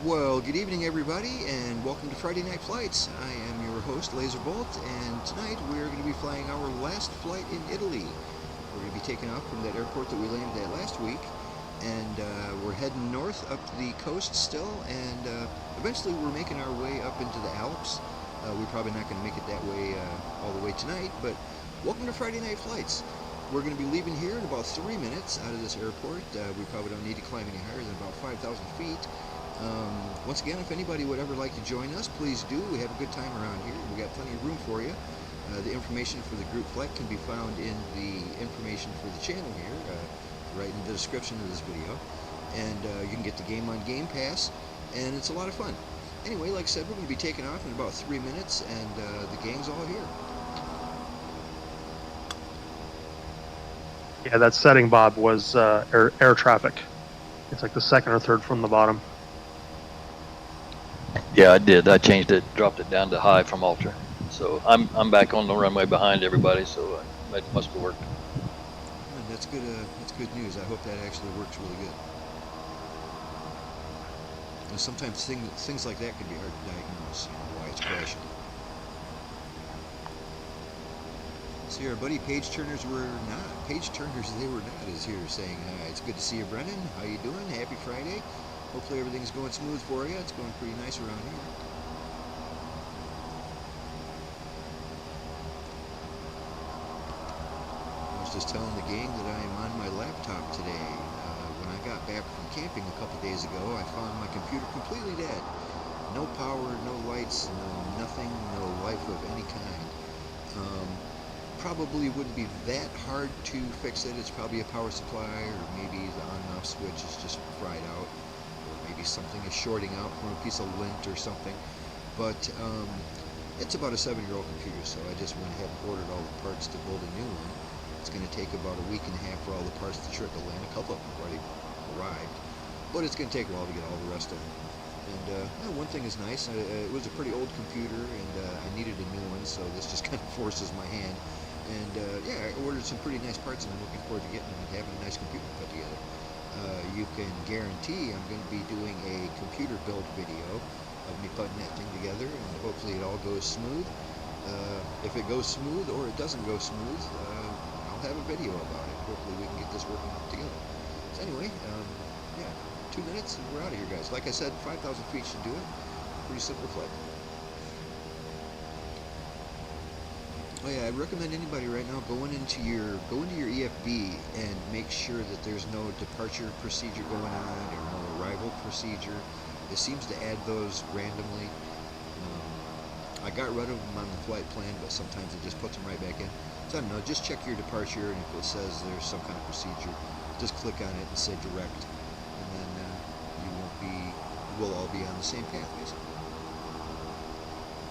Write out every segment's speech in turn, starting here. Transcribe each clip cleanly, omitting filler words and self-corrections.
Well, good evening, everybody, and welcome to Friday Night Flights. I am your host, Lazerbolt, and tonight we're going to be flying our last flight in Italy. We're going to be taking off from that airport that we landed at last week, and we're heading north up the coast still, and eventually we're making our way up into the Alps. We're probably not going to make it that way all the way tonight, but welcome to Friday Night Flights. We're going to be leaving here in about 3 minutes out of this airport. We probably don't need to climb any higher than about 5,000 feet. Once again, if anybody would ever like to join us, please do. We have a good time around here. We got plenty of room for you. The information for the group flight can be found in the information for the channel here, right in the description of this video. And you can get the game on GamePass, and it's a lot of fun. Anyway, like I said, we're going to be taking off in about 3 minutes, and the gang's all here. Yeah, that setting, Bob, was air traffic. It's like the second or third from the bottom. Yeah, I did. I changed it, dropped it down to high from Ultra. So I'm back on the runway behind everybody, so it must have worked. That's good. That's good news. I hope that actually works really good. Sometimes things like that can be hard to diagnose, why it's crashing. See, our buddy Page Turners were not. Page Turners, they were not, is here saying, it's good to see you, Brennan. How you doing? Happy Friday. Hopefully everything's going smooth for you. It's going pretty nice around here. I was just telling the gang that I am on my laptop today. When I got back from camping a couple days ago, I found my computer completely dead. No power, no lights, no nothing, no life of any kind. Probably wouldn't be that hard to fix it. It's probably a power supply, or maybe the on and off switch is just fried out, or maybe something is shorting out from a piece of lint or something. But it's about a 7-year-old computer, so I just went ahead and ordered all the parts to build a new one. It's going to take about a week and a half for all the parts to trickle in. A couple of them already arrived, but it's going to take a while to get all the rest of them. And one thing is nice, it was a pretty old computer, and I needed a new one, so this just kind of forces my hand. And yeah, I ordered some pretty nice parts, and I'm looking forward to getting them and having a nice computer put together. You can guarantee I'm going to be doing a computer build video of me putting that thing together, and hopefully it all goes smooth. If it goes smooth or it doesn't go smooth, I'll have a video about it. Hopefully we can get this working together. So anyway, yeah, 2 minutes and we're out of here, guys. Like I said, 5,000 feet should do it. Pretty simple flight. Oh yeah, I'd recommend anybody right now go into your EFB and make sure that there's no departure procedure going on or no arrival procedure. It seems to add those randomly. I got rid of them on the flight plan, but sometimes it just puts them right back in. So I don't know, just check your departure, and if it says there's some kind of procedure, just click on it and say direct, and then we'll all be on the same path, basically.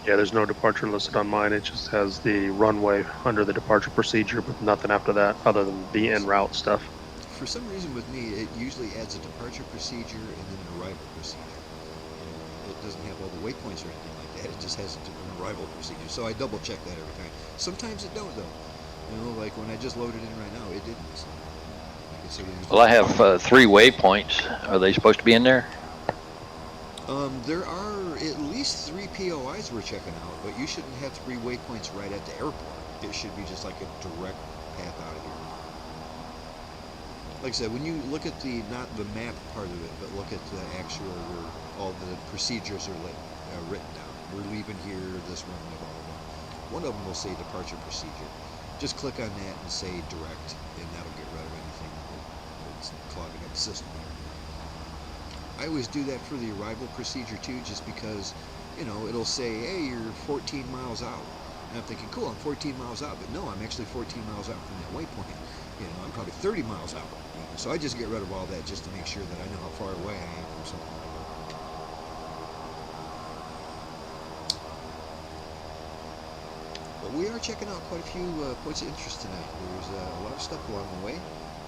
Yeah, there's no departure listed on mine. It just has the runway under the departure procedure, but nothing after that other than the en route stuff. For some reason with me, it usually adds a departure procedure and then an arrival procedure. It doesn't have all the waypoints or anything like that. It just has an arrival procedure. So I double check that every time. Sometimes it don't, though. Like when I just loaded in right now, it didn't. So Well, I have 3 waypoints. Are they supposed to be in there? There are at least 3 POIs we're checking out, but you shouldn't have 3 waypoints right at the airport. It should be just like a direct path out of here. Like I said, when you look at not the map part of it, but look at the actual where all the procedures are written down. We're leaving here, this runway, blah, blah, blah. One of them will say departure procedure. Just click on that and say direct, and that'll get rid of anything that's clogging up the system here. I always do that for the arrival procedure too, just because, it'll say, hey, you're 14 miles out. And I'm thinking, cool, I'm 14 miles out, but no, I'm actually 14 miles out from that waypoint. I'm probably 30 miles out. So I just get rid of all that just to make sure that I know how far away I am from something like that. But we are checking out quite a few points of interest tonight. There's a lot of stuff along the way.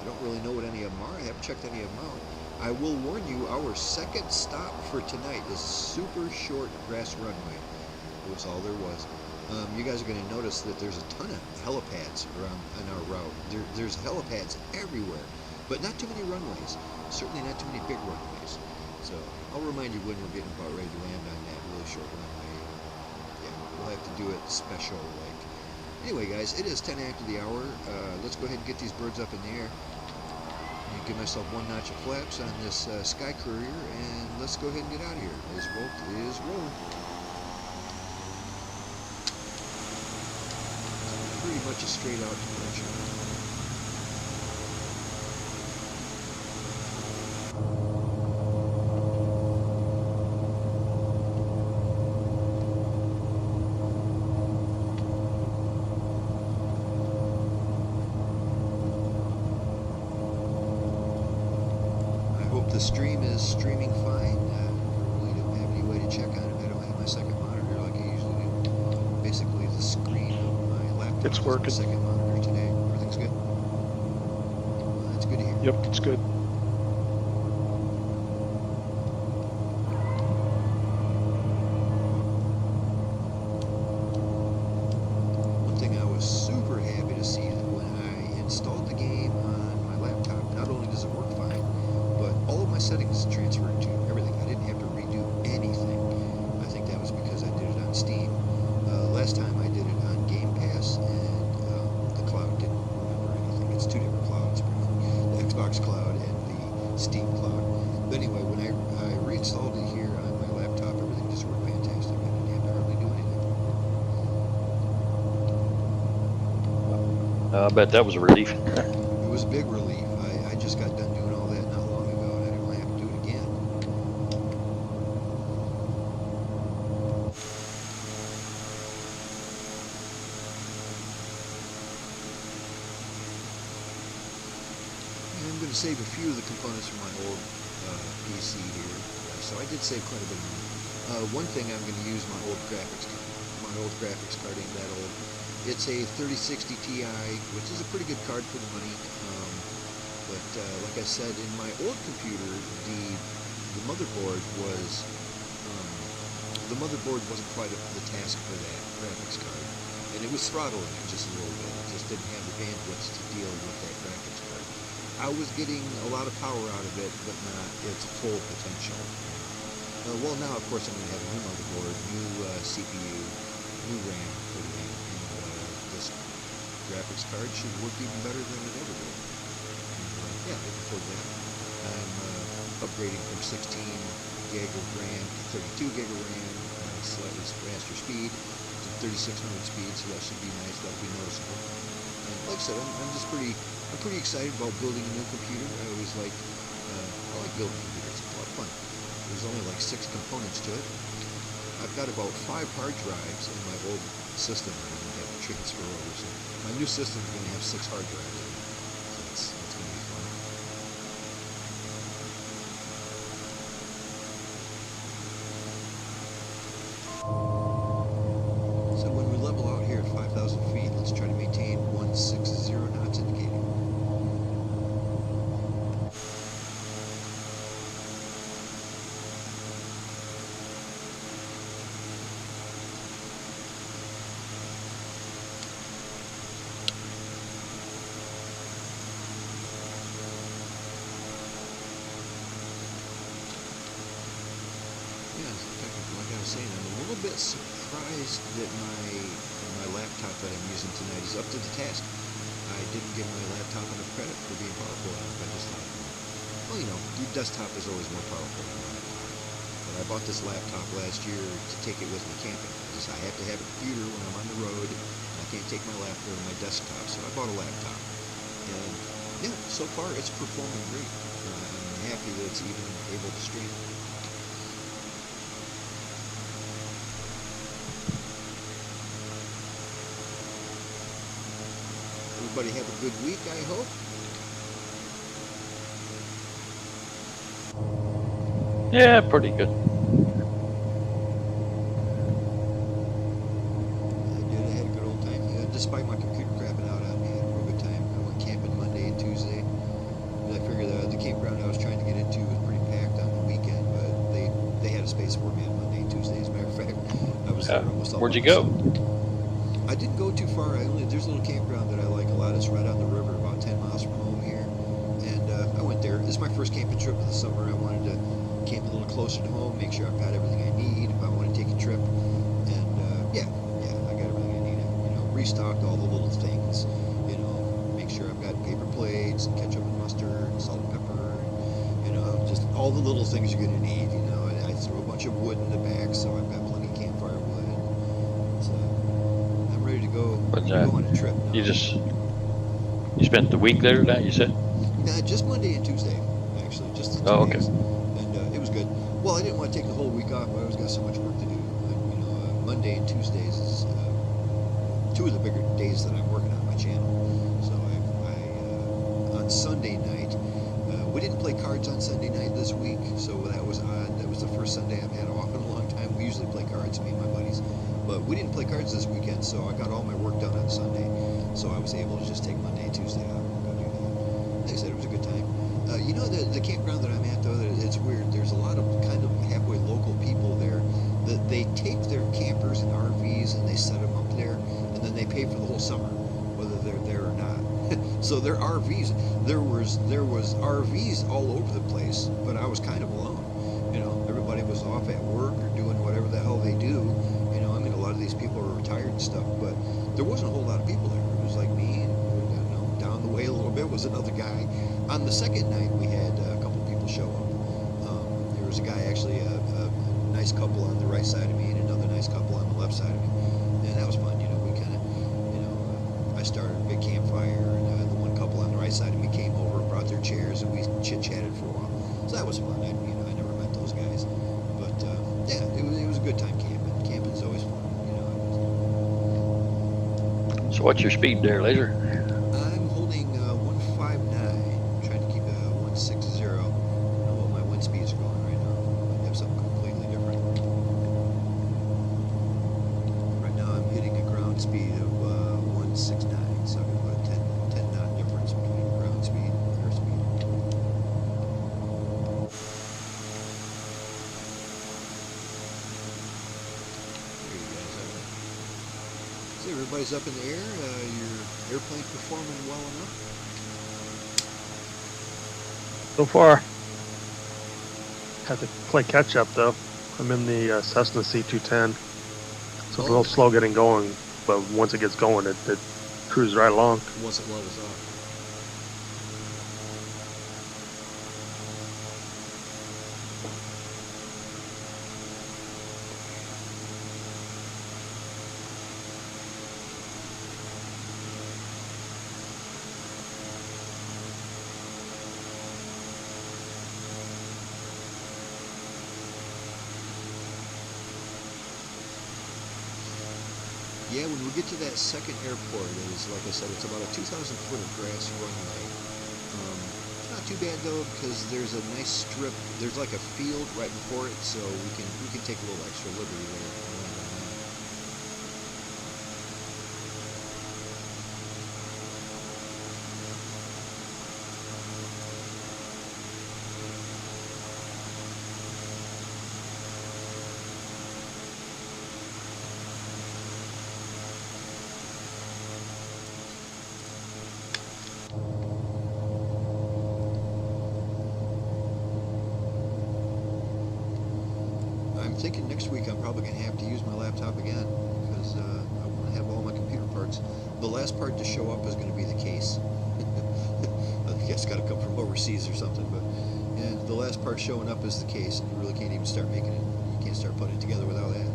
I don't really know what any of them are. I haven't checked any of them out. I will warn you, our second stop for tonight is super short grass runway. It was all there was. You guys are going to notice that there's a ton of helipads around on our route. There's helipads everywhere, but not too many runways. Certainly not too many big runways. So I'll remind you when we're getting about ready to land on that really short runway. Yeah, we'll have to do it special like. Anyway, guys, it is 10 after the hour. Let's go ahead and get these birds up in the air. And give myself one notch of flaps on this Skycourier, and let's go ahead and get out of here. Lazerbolt is rolling. Pretty much a straight out departure. The stream is streaming fine. I really don't have any way to check on it. I don't have my second monitor like I usually do. Basically, the screen of my laptop It's is working. my second monitor today. Everything's good. Well, that's good to hear. Yep, it's good. One thing I was super happy to see that when I installed the game on my laptop, not only does it work fine, but all of my settings transferred to everything. I didn't have to redo anything. I think that was because I did it on Steam. Last time I did it on GamePass, and the cloud didn't remember anything. It's two different clouds, the Xbox cloud and the Steam cloud. But anyway, when I reinstalled it here on my laptop, everything just worked fantastic. I didn't have to hardly do anything. I bet that was a relief. It was a big relief. I just got done doing all that not long ago, and I didn't have to do it again. And I'm going to save a few of the components from my old PC here. So I did save quite a bit of money. One thing I'm going to use my old graphics card. My old graphics card ain't that old. It's a 3060 Ti, which is a pretty good card for the money. But like I said, in my old computer, the motherboard was wasn't quite up to the task for that graphics card, and it was throttling it just a little bit. It just didn't have the bandwidth to deal with that graphics card. I was getting a lot of power out of it, but not its full potential. Well, now of course I'm going to have a new motherboard, new CPU, new RAM for the game, and this graphics card should work even better than it ever did. Yeah, looking forward to that. I'm upgrading from 16 gig of RAM to 32 gig of RAM, slightly faster speed, to 3600 speed, so that should be nice. That'll be noticeable. And like I said, I'm pretty excited about building a new computer. I always like building computers. It's a lot of fun. There's only like 6 components to it. I've got about 5 hard drives in my old system that I'm going to have to transfer over. So my new system is going to have 6 hard drives in it. So that's going to be fun. So when we level out here at 5,000 feet, let's try to maintain 160 knots indicated. Like I was saying, I'm a little bit surprised that my laptop that I'm using tonight is up to the task. I didn't give my laptop enough credit for being powerful enough. I just thought, well, you know, your desktop is always more powerful than your laptop. But I bought this laptop last year to take it with me camping. I have to have a computer when I'm on the road. I can't take my laptop or my desktop, so I bought a laptop. And yeah, so far it's performing great. I'm happy that it's even able to stream. Everybody have a good week, I hope. Yeah, pretty good. I had a good old time. Despite my computer crapping out on me, I had a real good time. I went camping Monday and Tuesday. I figured the campground I was trying to get into was pretty packed on the weekend, but they had a space for me on Monday and Tuesday. As a matter of fact, I was there almost all Where'd you by go? myself. I didn't go too far. There's a little campground that I like a lot. It's right on the river, about 10 miles from home here. And I went there. This is my first camping trip of the summer. I wanted to camp a little closer to home, make sure I've got everything I need if I want to take a trip. And yeah, I got everything I need. You know, restocked all the little things. You know, make sure I've got paper plates and ketchup and mustard, and salt and pepper. You know, just all the little things you're gonna need. You know, I threw a bunch of wood in the back, so I've got plenty of campfire wood. So I'm ready to go. But Go on a trip now. You spent the week there now, you said? Just Monday and Tuesday, actually, just the 2 Oh, okay. days, and it was good. Well, I didn't want to take the whole week off. I always got so much work to do. You know, Monday and Tuesdays is two of the bigger days that I'm working on my channel. So on Sunday night, we didn't play cards on Sunday night this week, so that was odd. That was the first Sunday I've had off in a long time. We usually play cards, me and my buddies, but we didn't play cards this weekend, so I got all my work done on Sunday. So I was able to just take Monday and Tuesday off and go do that. Like I said, it was a good time. You know, the campground that I'm at, though, it's weird. There's a lot of kind of halfway local people there that they take their campers and RVs and they set them up there, and then they pay for the whole summer, whether they're there or not. So their RVs, there was RVs all over the place, but I was kind of alone. You know, everybody was off at work or doing whatever the hell they do. You know, I mean, a lot of these people are retired and stuff, but there wasn't a whole lot of people there. It was like me, and you know, down the way a little bit was another guy. On the second night, we had a couple people show up. There was a guy, actually, a nice couple on the right side of me, and another nice couple on the left side of me, and that was fun. You know, we kind of, you know, I started a big campfire, and the one couple on the right side of me came over and brought their chairs, and we chit-chatted for a while. So that was fun. I never met those guys, but yeah, it was a good time camping. Camping's always fun. You know. So what's your speed there, Laser? I'm holding 159, trying to keep a 160. I don't know what my wind speeds are going right now. I have something completely different. Right now I'm hitting a ground speed of 169, so I'm going to put a 10 knot difference between ground speed and air speed. There you guys are. So everybody's up in the air. Your airplane performing well enough? So far, had to play catch up though. I'm in the Cessna C210, so it's a little slow getting going, but once it gets going, it cruises right along. Once it levels off. Yeah, when we get to that second airport, it's like I said, it's about a 2,000 foot of grass runway. It's not too bad though, because there's a nice strip. There's like a field right before it, so we can take a little extra liberty there and land on that. I'm thinking next week I'm probably going to have to use my laptop again because I want to have all my computer parts. The last part to show up is going to be the case. I think it's got to come from overseas or something, but yeah, the last part showing up is the case, and you really can't even start making it. You can't start putting it together without that.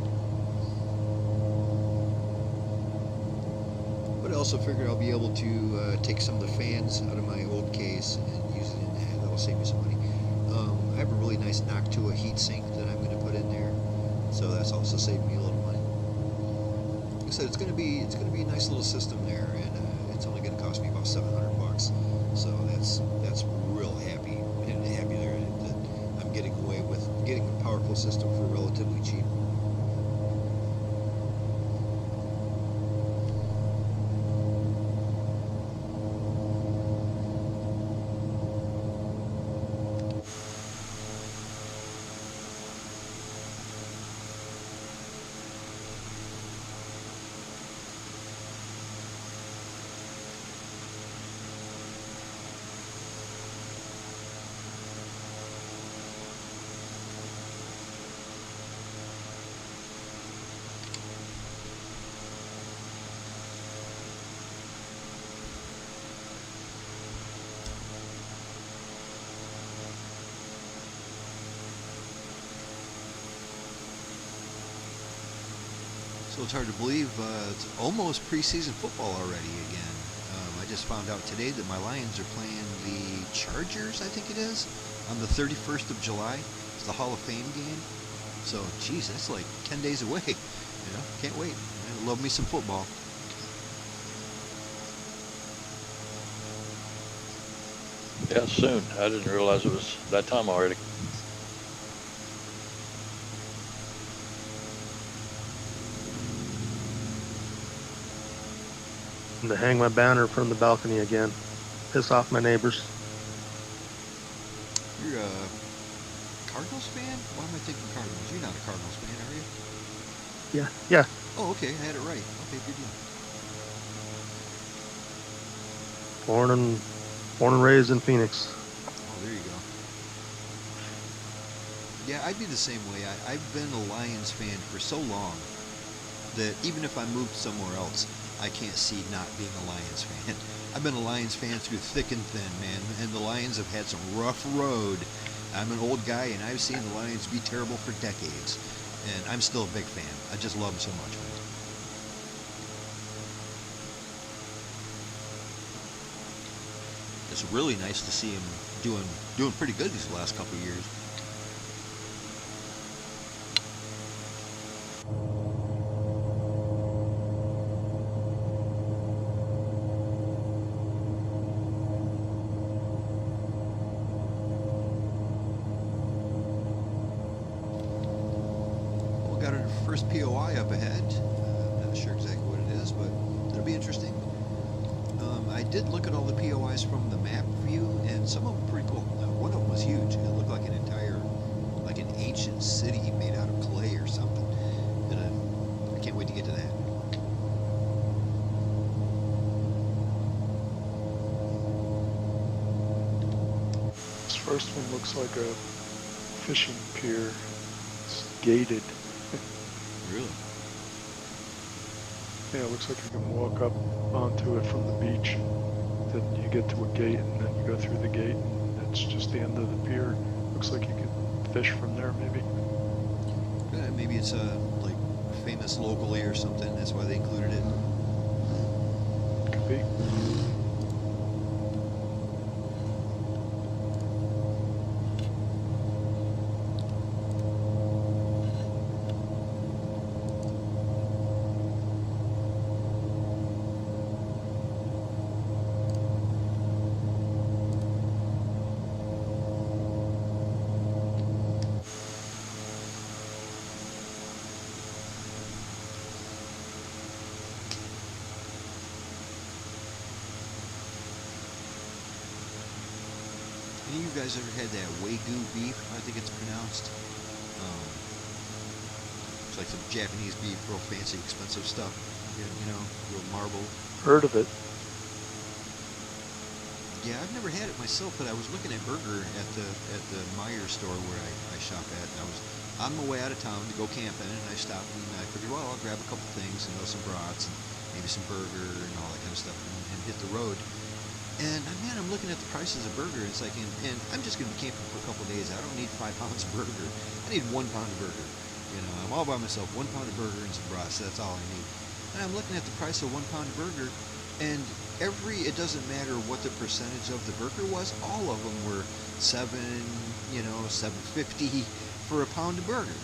But I also figured I'll be able to take some of the fans out of my old case and use it in that. That'll save me some money. I have a really nice Noctua heatsink that I'm going to put in there, so that's also saved me a little money. Like I said, it's going to be a nice little system there, and it's only going to cost me about $700. So that's real happy there that I'm getting away with getting a powerful system for relatively cheap. So it's hard to believe it's almost preseason football already again. I just found out today that my Lions are playing the Chargers, I think it is, on the 31st of July. It's the Hall of Fame game. So, geez, that's like 10 days away. You know, can't wait. I love me some football. Yeah, soon. I didn't realize it was that time already. And to hang my banner from the balcony again. Piss off my neighbors. You're a Cardinals fan? Why am I thinking Cardinals? You're not a Cardinals fan, are you? Yeah. Oh, okay, I had it right. Okay, good deal. Born and raised in Phoenix. Oh, there you go. Yeah, I'd be the same way. I've been a Lions fan for so long that even if I moved somewhere else, I can't see not being a Lions fan. I've been a Lions fan through thick and thin, man, and the Lions have had some rough road. I'm an old guy, and I've seen the Lions be terrible for decades, and I'm still a big fan. I just love them so much, man. It's really nice to see him doing pretty good these last couple of years. Well, got our first POI up ahead. I'm not sure exactly what it is, but it'll be interesting. I did look at all the POIs from the map view, and some of them were pretty cool. One of them was huge. It looked like an ancient city made out of clay or something. And I can't wait to get to that. This first one looks like a fishing pier. It's gated. Really? Yeah, it looks like you can walk up onto it from the beach. Then you get to a gate, and then you go through the gate, and it's just the end of the pier. Looks like you could fish from there, maybe. Maybe it's like famous locally or something. That's why they included it. Could be. Any of you guys ever had that Wagyu beef? I think it's pronounced. It's like some Japanese beef, real fancy, expensive stuff. You know, real marble. Heard of it. Yeah, I've never had it myself, but I was looking at burger at the Meyer store where I shop at. And I was on my way out of town to go camping, and I stopped and I figured, well, I'll grab a couple things, some brats and maybe some burger and all that kind of stuff, and hit the road. And man, I'm looking at the prices of burger. It's like, and I'm just going to be camping for a couple of days. I don't need 5 pounds of burger. I need 1 pound of burger. You know, I'm all by myself. 1 pound of burger and some brats. That's all I need. And I'm looking at the price of 1 pound of burger, and it doesn't matter what the percentage of the burger was. All of them were $7.50 for a pound of burger.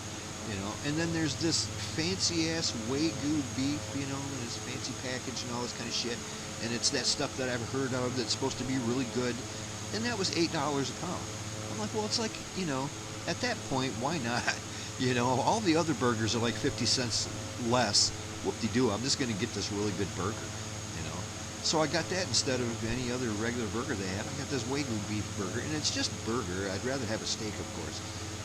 You know, and then there's this fancy ass Wagyu beef, and this fancy package and all this kind of shit. And it's that stuff that I've heard of that's supposed to be really good. And that was $8 a pound. I'm like, well, it's like, at that point, why not? All the other burgers are like 50 cents less. Whoop-de-doo, I'm just going to get this really good burger, So I got that instead of any other regular burger they had. I got this Wagyu beef burger, and it's just burger. I'd rather have a steak, of course.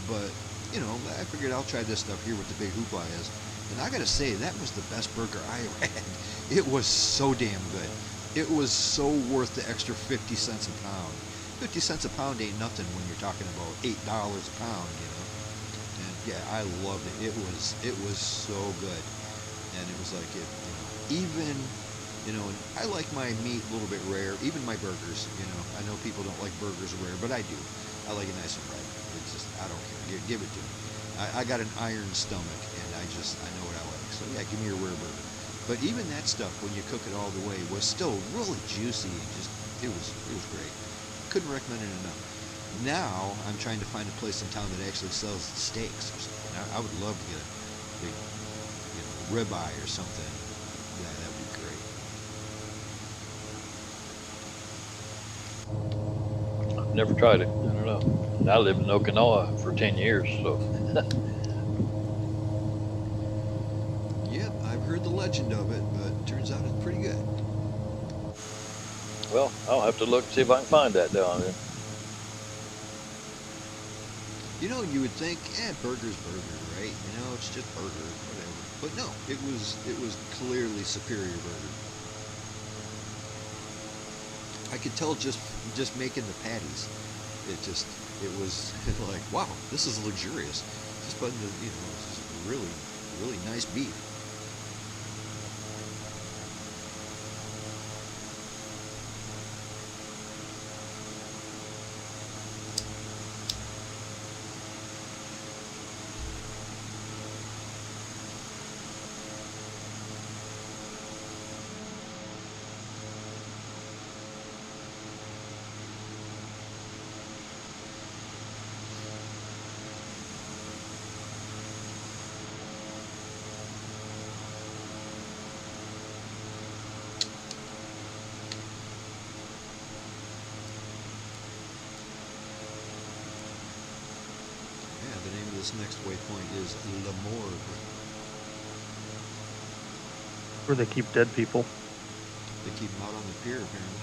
But, I figured I'll try this stuff here with the big hoopla is. And I got to say, that was the best burger I ever had. It was so damn good. It was so worth the extra 50 cents a pound. 50 cents a pound ain't nothing when you're talking about $8 a pound, And yeah, I loved it. It was so good. And it was like even, and I like my meat a little bit rare, even my burgers, I know people don't like burgers rare, but I do. I like it nice and red. It's just, I don't care. Give it to me. I got an iron stomach, and I know what I like. So yeah, give me your rare burger. But even that stuff, when you cook it all the way, was still really juicy. It was great. Couldn't recommend it enough. Now I'm trying to find a place in town that actually sells steaks or something. I would love to get a big, ribeye or something. Yeah, that would be great. I've never tried it. I don't know. I lived in Okinawa for 10 years, so Yep, I've heard the legend of it, but it turns out it's pretty good. well, I'll have to look see if I can find that down there. You would think, burger's burger, right? It's just burger, whatever. But no, it was clearly superior burger. I could tell just making the patties. It was like, wow, this is luxurious. Just putting the, this is really, really nice beef. The name of this next waypoint is Le Morgue. Where they keep dead people. They keep them out on the pier, apparently.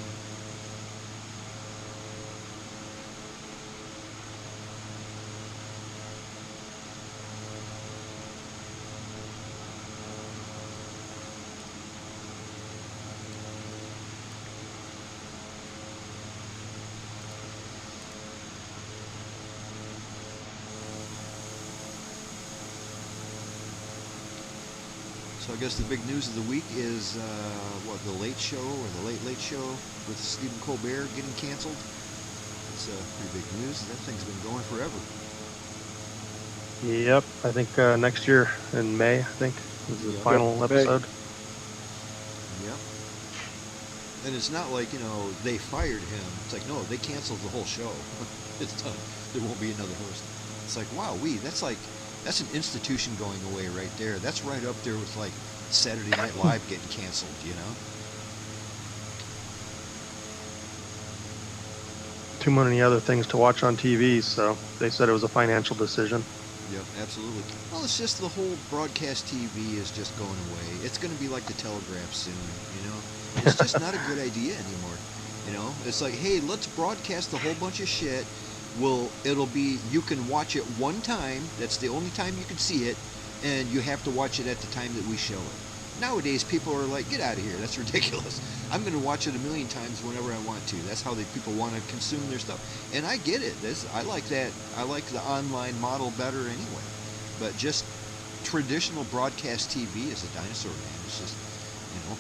So I guess the big news of the week is, the Late Show or the Late Late Show with Stephen Colbert getting canceled. It's pretty big news. That thing's been going forever. Yep, I think next year in May, I think, is the final episode. Yep. And it's not like, they fired him. It's like, no, they canceled the whole show. It's done. There won't be another host. It's like, wow, that's an institution going away right there. That's right up there with, like, Saturday Night Live getting canceled, Too many other things to watch on TV, so they said it was a financial decision. Yep, absolutely. Well, it's just the whole broadcast TV is just going away. It's going to be like the telegraph soon, It's just not a good idea anymore, It's like, hey, let's broadcast a whole bunch of shit. Well, it'll be, you can watch it one time. That's the only time you can see it. And you have to watch it at the time that we show it. Nowadays, people are like, get out of here. That's ridiculous. I'm going to watch it a million times whenever I want to. That's how people want to consume their stuff. And I get it. I like that. I like the online model better anyway. But just traditional broadcast TV is a dinosaur, man. It's just,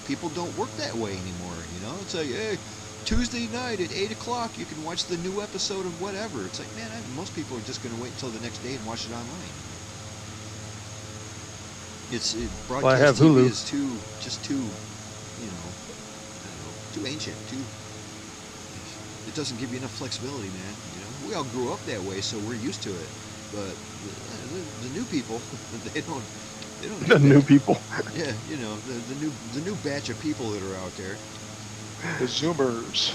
people don't work that way anymore. It's like, hey, Tuesday night at 8 o'clock, you can watch the new episode of whatever. It's like, man, most people are just going to wait until the next day and watch it online. Broadcast I have TV Hulu. is too, I don't know, too ancient. It doesn't give you enough flexibility, man. We all grew up that way, so we're used to it. But the new people, they don't. The new people. Yeah, the new batch of people that are out there. The Zoomers.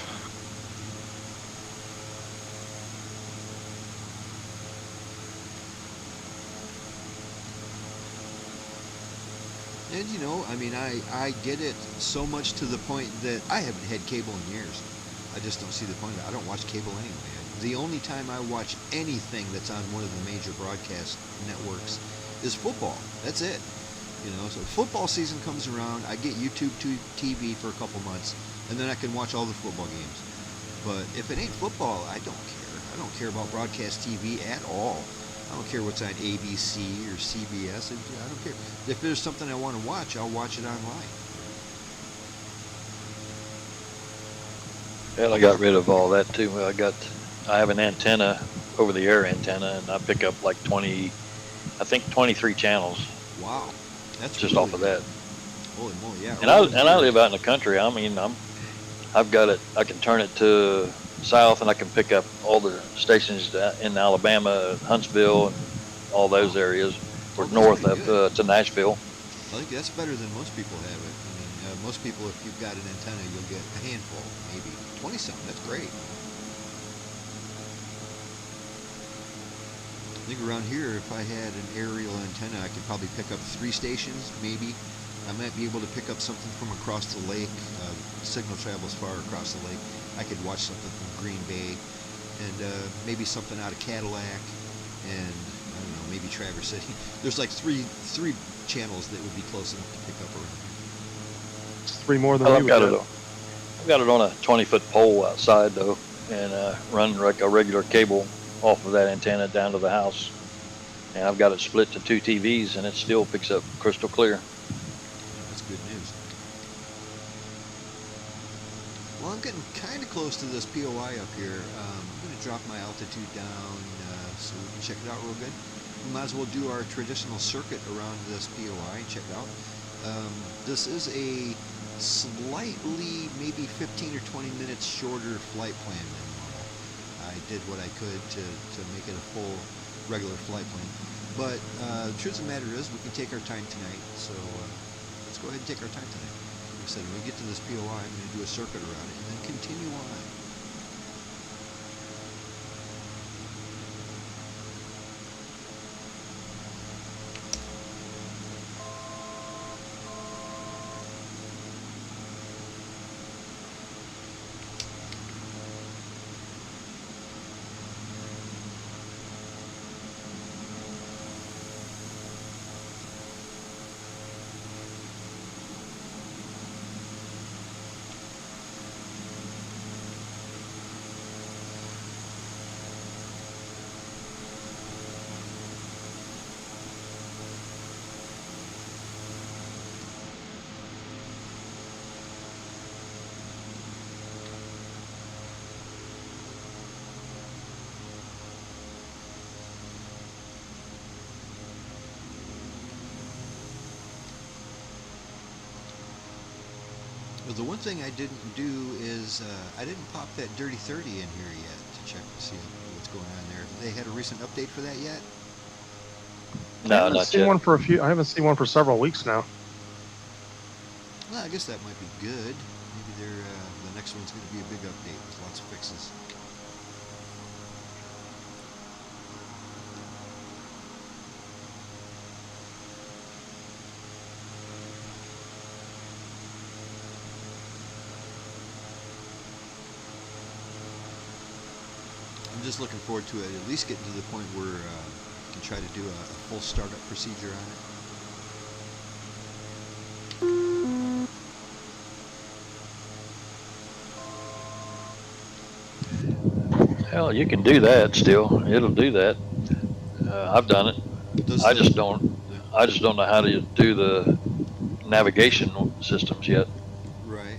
And I get it so much to the point that I haven't had cable in years. I just don't see the point of it. I don't watch cable anyway. The only time I watch anything that's on one of the major broadcast networks is football. That's it. So football season comes around, I get YouTube TV for a couple months, and then I can watch all the football games. But if it ain't football, I don't care. I don't care about broadcast TV at all. I don't care what's on ABC or CBS. I don't care. If there's something I want to watch, I'll watch it online. Well, I got rid of all that too. I have an antenna, over-the-air antenna, and I pick up like 23 channels Wow, that's just really off of good. that. Holy moly, yeah. And I live out in the country. I mean, I've got it. I can turn it to south, and I can pick up all the stations in Alabama, Huntsville, and all those areas, or Oh, that's north pretty up good. to Nashville. I think that's better than most people have it. I mean, most people, if you've got an antenna, you'll get a handful, maybe 20 something. That's great. I think around here, if I had an aerial antenna, I could probably pick up 3 stations, maybe. I might be able to pick up something from across the lake. Signal travels far across the lake. I could watch something from Green Bay, and maybe something out of Cadillac, and I don't know, maybe Traverse City. There's like three channels that would be close enough to pick up around here. It's 3 more than Well, we would get. I've got it on a 20-foot pole outside though, and run like a regular cable off of that antenna down to the house. And I've got it split to 2 TVs, and it still picks up crystal clear. Yeah, that's good news. Well, I'm getting kind of close to this POI up here. I'm going to drop my altitude down so we can check it out real good. We might as well do our traditional circuit around this POI and check it out. This is a slightly, maybe 15 or 20 minutes shorter flight plan than normal. I did what I could to make it a full regular flight plane. But the truth of the matter is we can take our time tonight, so let's go ahead and take our time tonight. Like I said, when we get to this POI, I'm going to do a circuit around it and then continue on. But the one thing I didn't do is I didn't pop that Dirty 30 in here yet to check to see what's going on there. Have they had a recent update for that yet? No, not yet. I haven't seen one for several weeks now. Well, I guess that might be good. Maybe the next one's going to be a big update with lots of fixes. I'm just looking forward to it, at least getting to the point where I can try to do a full startup procedure on it. Hell, you can do that still. It'll do that. I've done it. I just don't know how to do the navigation systems yet. Right.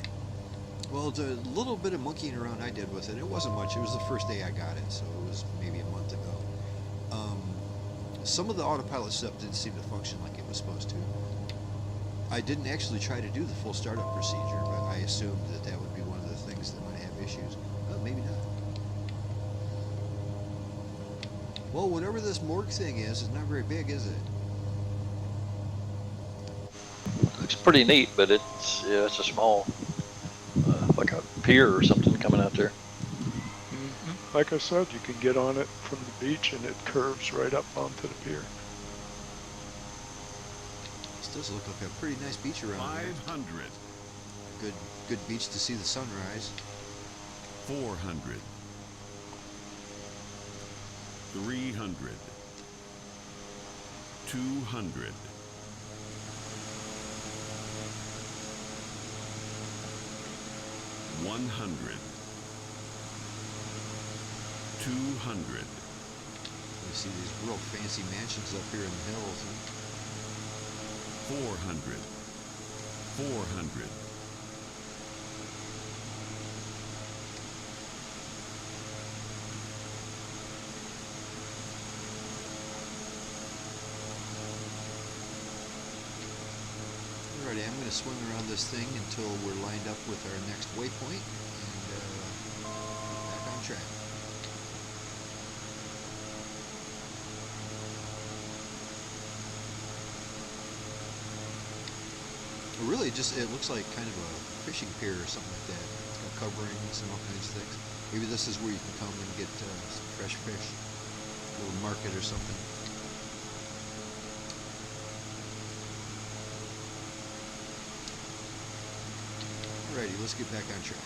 Well, the little bit of monkeying around I did with it, it wasn't much. It was the first day I got it, so it was maybe a month ago. Some of the autopilot stuff didn't seem to function like it was supposed to. I didn't actually try to do the full startup procedure, but I assumed that would be one of the things that might have issues. Well, maybe not. Well, whatever this morgue thing is not very big, is it? Looks pretty neat, but it's a small, like a pier or something coming out there. Like I said, you can get on it from the beach and it curves right up onto the pier. This does look like a pretty nice beach around 500. Here. Good beach to see the sunrise. 400. 300. 200. 100. 200. You see these real fancy mansions up here in the hills. 400. 400. 500. Alrighty, I'm going to swing around this thing until we're lined up with our next waypoint and back on track. Really, it looks like kind of a fishing pier or something like that. It's got coverings and all kinds of things. Maybe this is where you can come and get some fresh fish, a little market or something. Alrighty, let's get back on track.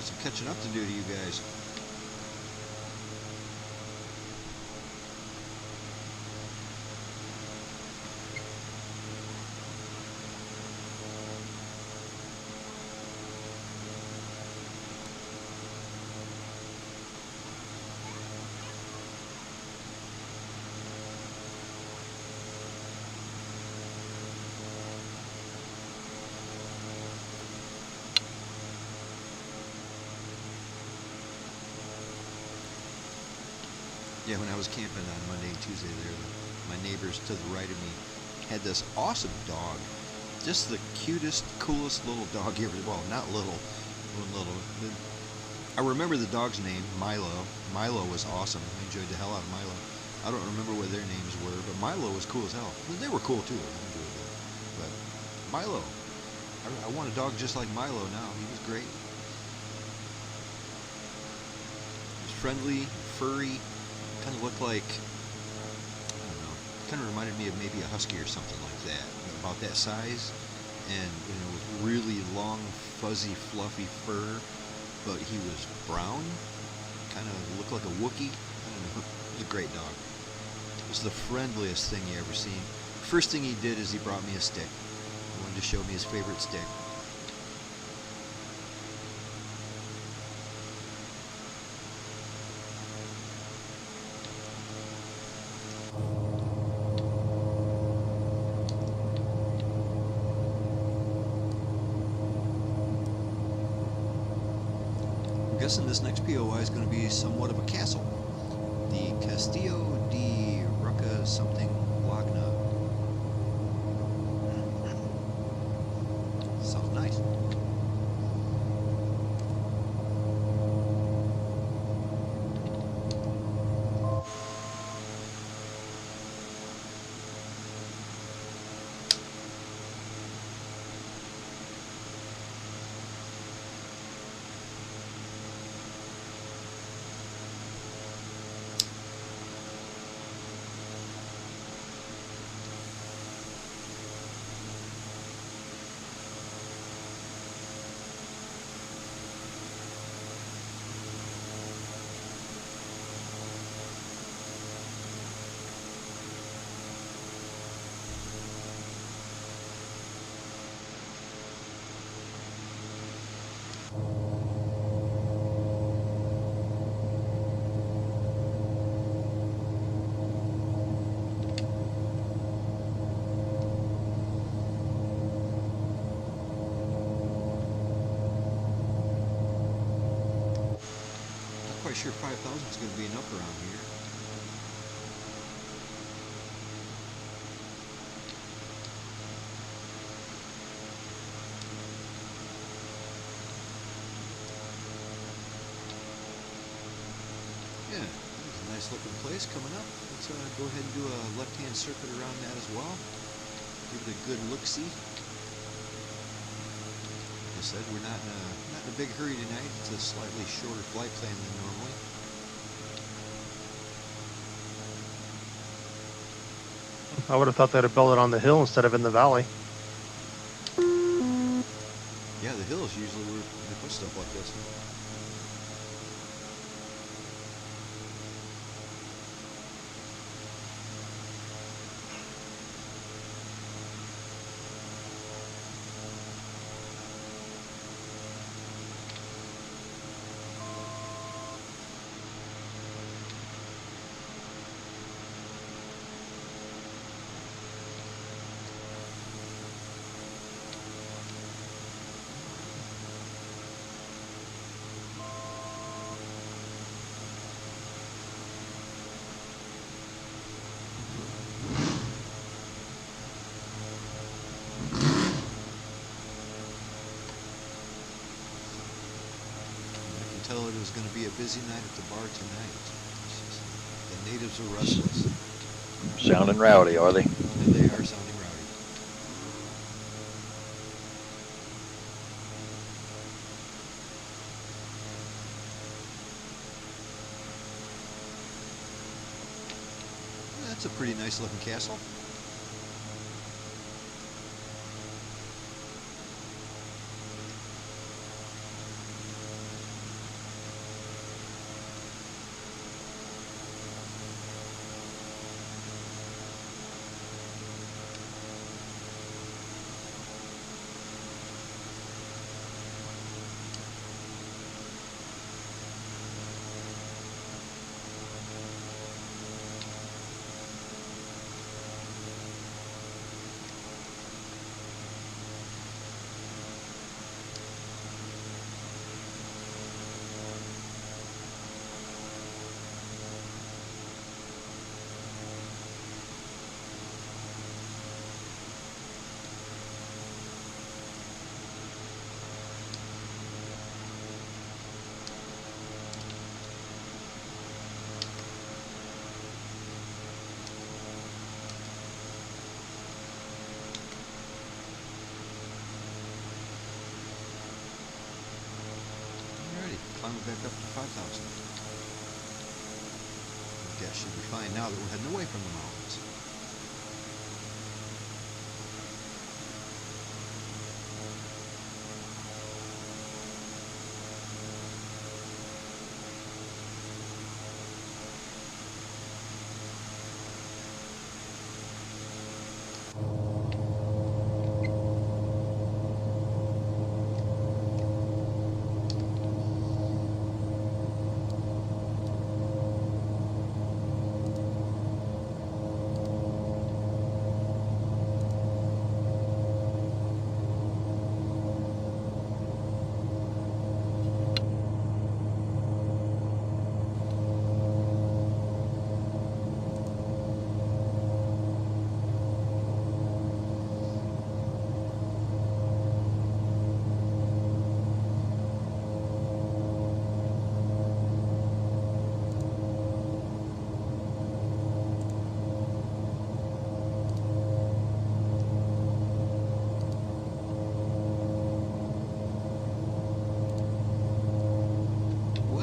Some catching up to do to you guys. Yeah, when I was camping on Monday and Tuesday there, my neighbors to the right of me had this awesome dog. Just the cutest, coolest little dog ever. Well, not little, little. I remember the dog's name, Milo. Milo was awesome. I enjoyed the hell out of Milo. I don't remember what their names were, but Milo was cool as hell. They were cool too. I enjoyed that. But Milo, I want a dog just like Milo now. He was great. He was friendly, furry. Kind of looked like, I don't know, kind of reminded me of maybe a husky or something like that, about that size, and with really long, fuzzy, fluffy fur, but he was brown, kind of looked like a Wookiee. I don't know. It was a great dog. It was the friendliest thing you ever seen. First thing he did is he brought me a stick. He wanted to show me his favorite stick. I'm guessing this next POI is going to be somewhat of a castle. The Castillo de Roca something Lagna. Sounds nice. Sure 5,000 is going to be enough around here. Yeah, that's a nice looking place coming up. Let's go ahead and do a left-hand circuit around that as well. Give it a good look-see. Like I said, we're not in a big hurry tonight. It's a slightly shorter flight plan than normally. I would have thought they'd have built it on the hill instead of in the valley. hills usually where they put stuff like this. Tell it was going to be a busy night at the bar tonight. The natives are restless. Sounding rowdy, are they? And they are sounding rowdy. That's a pretty nice looking castle. Climb it back up to 5,000. That should be fine now that we're heading away from the mountains.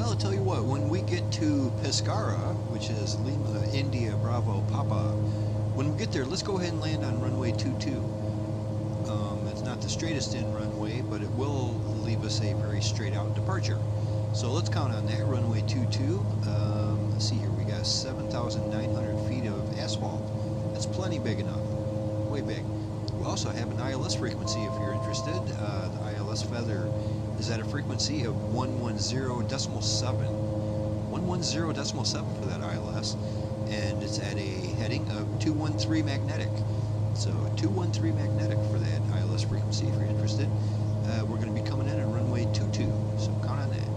I'll tell you what, when we get to Pescara, which is Lima, India, Bravo, Papa, when we get there, let's go ahead and land on runway 22. It's not the straightest in runway, but it will leave us a very straight out departure. So let's count on that, runway 22. Let's see here, we got 7,900 feet of asphalt. That's plenty big enough, way big. We also have an ILS frequency if you're interested. The ILS feather is at a frequency of 110.7. 110.7 for that ILS. And it's at a heading of 213 magnetic. So 213 magnetic for that ILS frequency if you're interested. We're going to be coming in at runway 22, so count on that.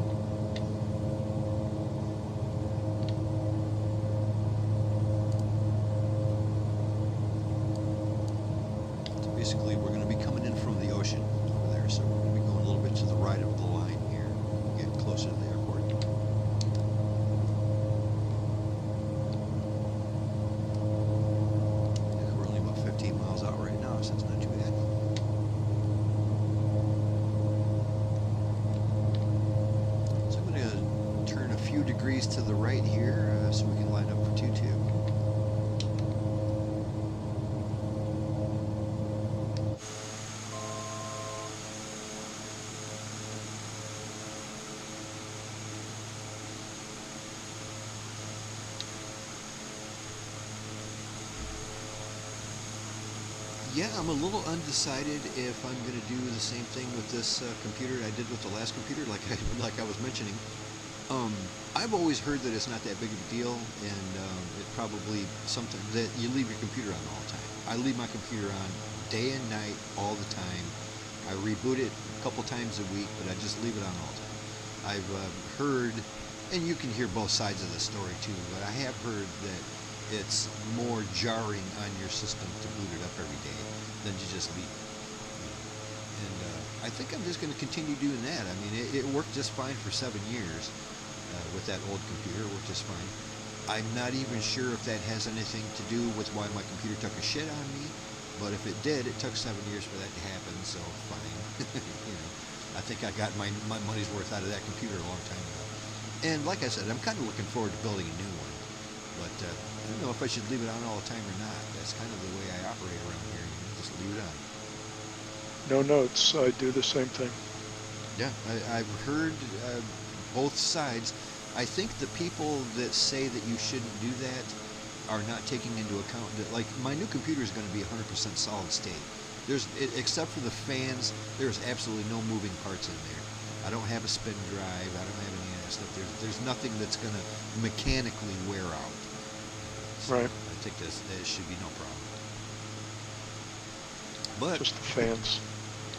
So basically we're going to be coming in from the ocean over there, so we're going to be going a little bit to the right of the line here, get closer to the airport. We're only about 15 miles out right now, so it's not too bad. So I'm going to turn a few degrees to the right here so we can line up for 22. Yeah, I'm a little undecided if I'm going to do the same thing with this computer I did with the last computer, like I was mentioning. I've always heard that it's not that big of a deal, and it probably something that you leave your computer on all the time. I leave my computer on day and night all the time. I reboot it a couple times a week, but I just leave it on all the time. I've heard, and you can hear both sides of the story too, but I have heard that it's more jarring on your system to boot it up every day than to just leave it. And I think I'm just going to continue doing that. I mean, it worked just fine for 7 years with that old computer. It worked just fine. I'm not even sure if that has anything to do with why my computer took a shit on me, but if it did, it took 7 years for that to happen, so fine. I think I got my money's worth out of that computer a long time ago. And like I said, I'm kind of looking forward to building a new one. But I don't know if I should leave it on all the time or not. That's kind of the way I operate around here. Just leave it on. No notes. I do the same thing. Yeah, I've heard both sides. I think the people that say that you shouldn't do that are not taking into account that, like, my new computer is going to be 100% solid state. Except for the fans, there's absolutely no moving parts in there. I don't have a spin drive. I don't have any of that stuff. There's nothing that's going to mechanically wear out. So Right. I think that should be no problem. But Just the fans.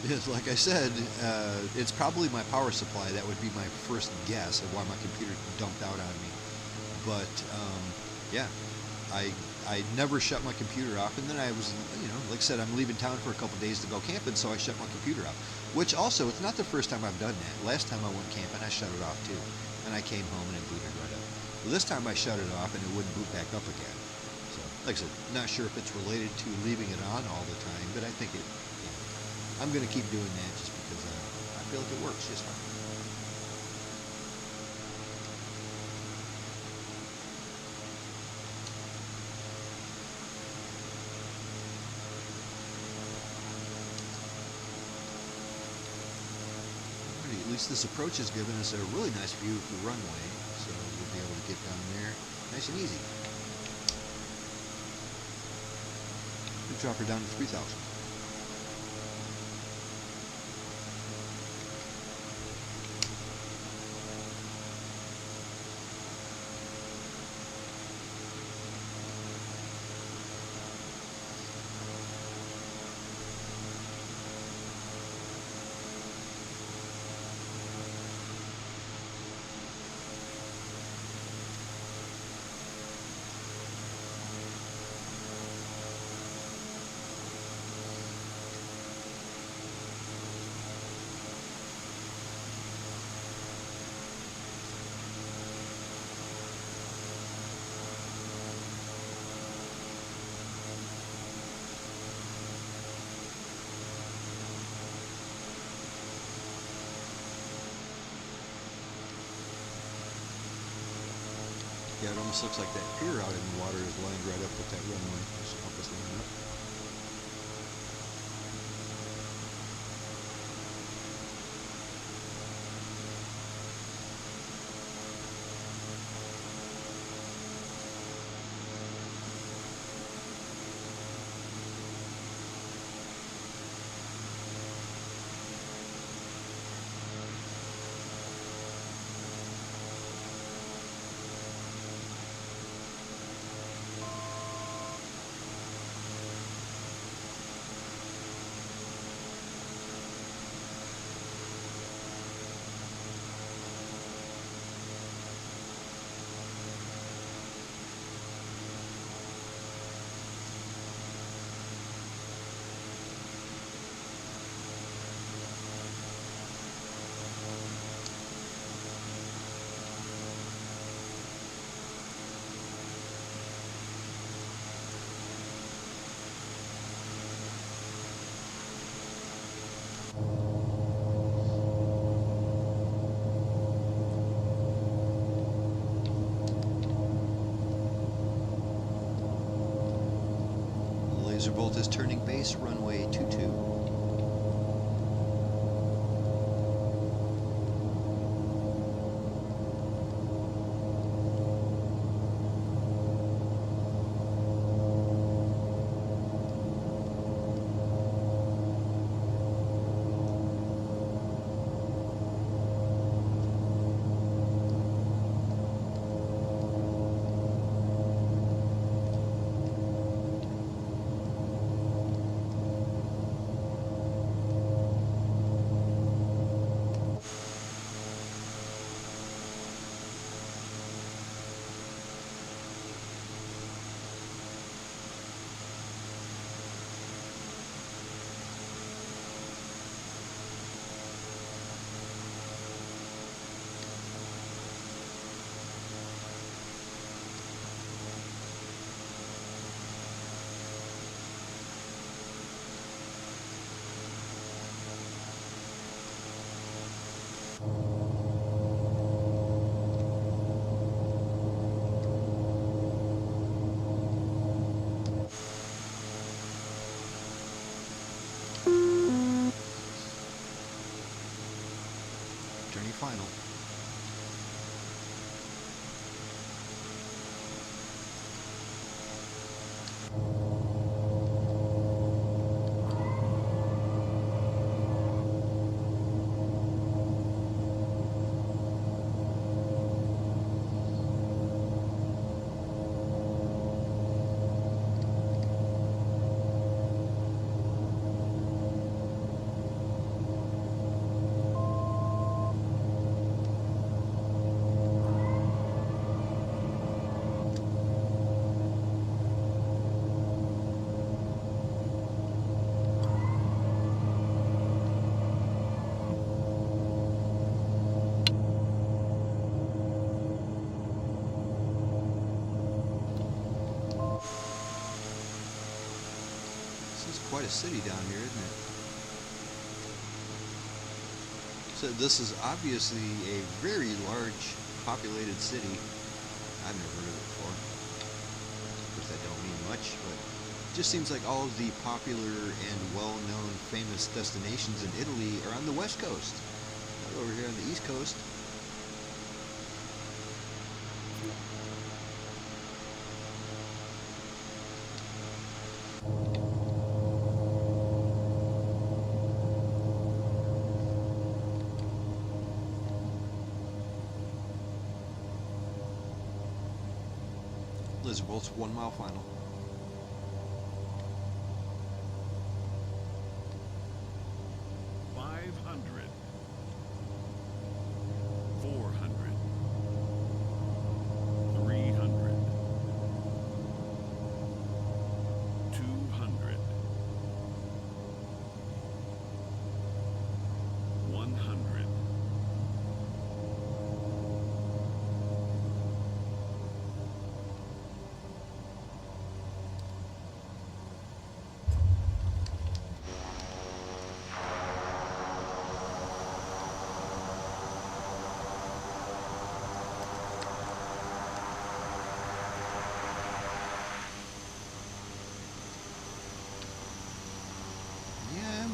yes, like I said, it's probably my power supply. That would be my first guess of why my computer dumped out on me. But yeah, I never shut my computer off, and then I was, like I said, I'm leaving town for a couple days to go camping, so I shut my computer off. Which also, it's not the first time I've done that. Last time I went camping, I shut it off too, and I came home and it booted right up. Well, this time I shut it off and it wouldn't boot back up again. So, like I said, not sure if it's related to leaving it on all the time, but I think it. I'm going to keep doing that just because I feel like it works just fine. At least this approach has given us a really nice view of the runway, so we'll be able to get down there nice and easy. We'll drop her down to 3,000. Yeah, it almost looks like that pier out in the water is lined right up with that runway. Just help us line up. Lazerbolt is turning base runway 22. final. Quite a city down here, isn't it? So this is obviously a very large populated city. I've never heard of it before. Of course that don't mean much, but it just seems like all of the popular and well-known famous destinations in Italy are on the west coast. Not over here on the east coast. Lazerbolt's 1 mile final.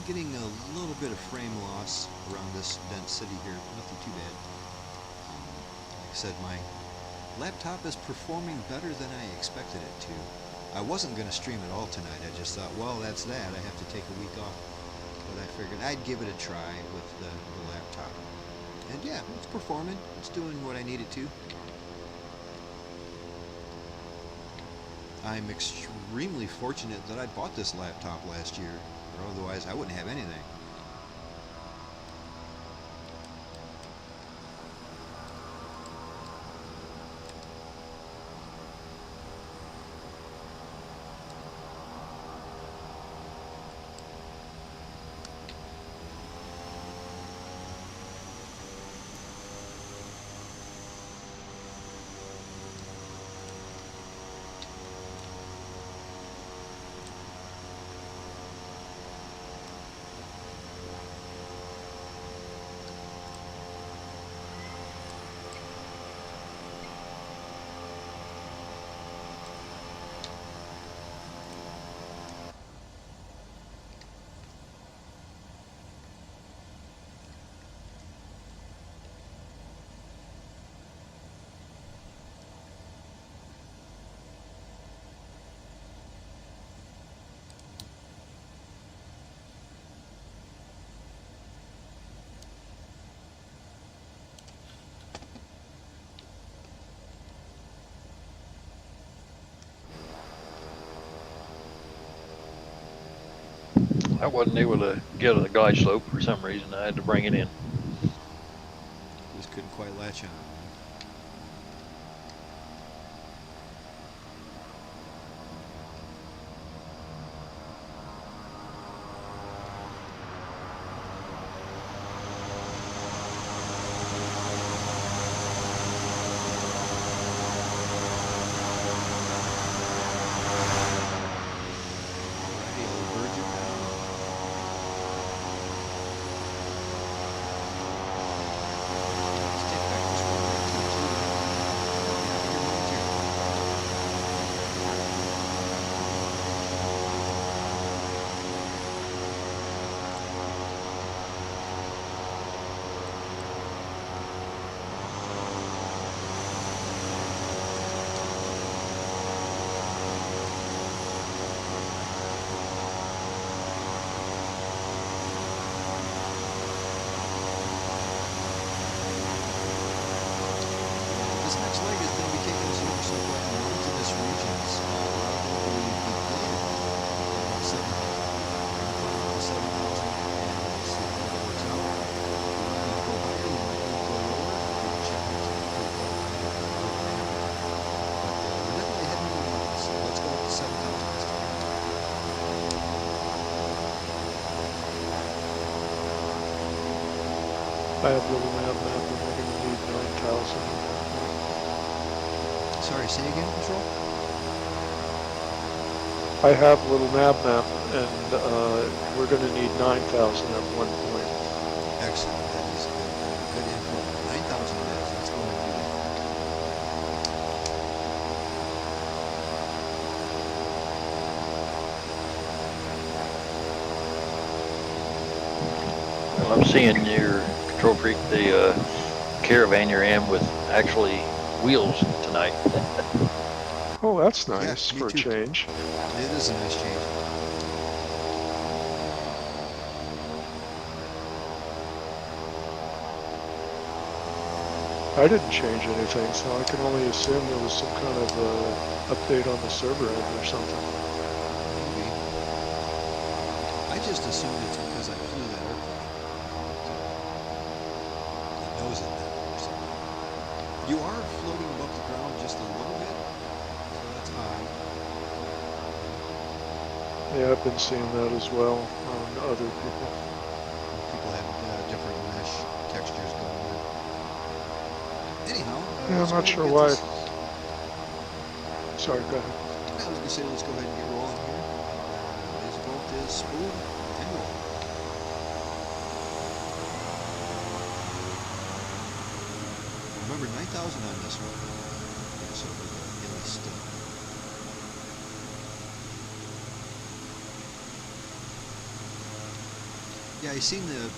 Getting a little bit of frame loss around this dense city here. Nothing too bad. Like I said, my laptop is performing better than I expected it to. I wasn't going to stream it all tonight. I just thought, well, that's that. I have to take a week off. But I figured I'd give it a try with the laptop. And yeah, it's performing. It's doing what I need it to. I'm extremely fortunate that I bought this laptop last year. Or otherwise I wouldn't have anything. I wasn't able to get a glide slope for some reason. I had to bring it in. Just couldn't quite latch on. Let's take back this one. I have little nav map and we're going to need 9,000. Sorry, say again, Control? I have little nav map and we're going to need 9,000 at one point. Excellent. That is good info. 9,000 it is. Let's go ahead and do that. Well, I'm seeing your Control Freak, the caravan you're in with actually wheels tonight. Oh, that's nice me for a too. change. It is a nice change. I didn't change anything, so I can only assume there was some kind of update on the server end or something. Maybe. I just assumed it's because I flew that airplane. It knows it now or something. You are floating above the ground just a little bit, so that's odd. Yeah, I've been seeing that as well on other people. People have different mesh textures going on. Anyhow, Yeah, let's I'm go not ahead sure and get why. this. Sorry, go ahead. I was going to say, let's go ahead and get rolling here. Lazerbolt is spool and roll. Remember, 9,000 on this one. So with the Illy still. Yeah, I seen the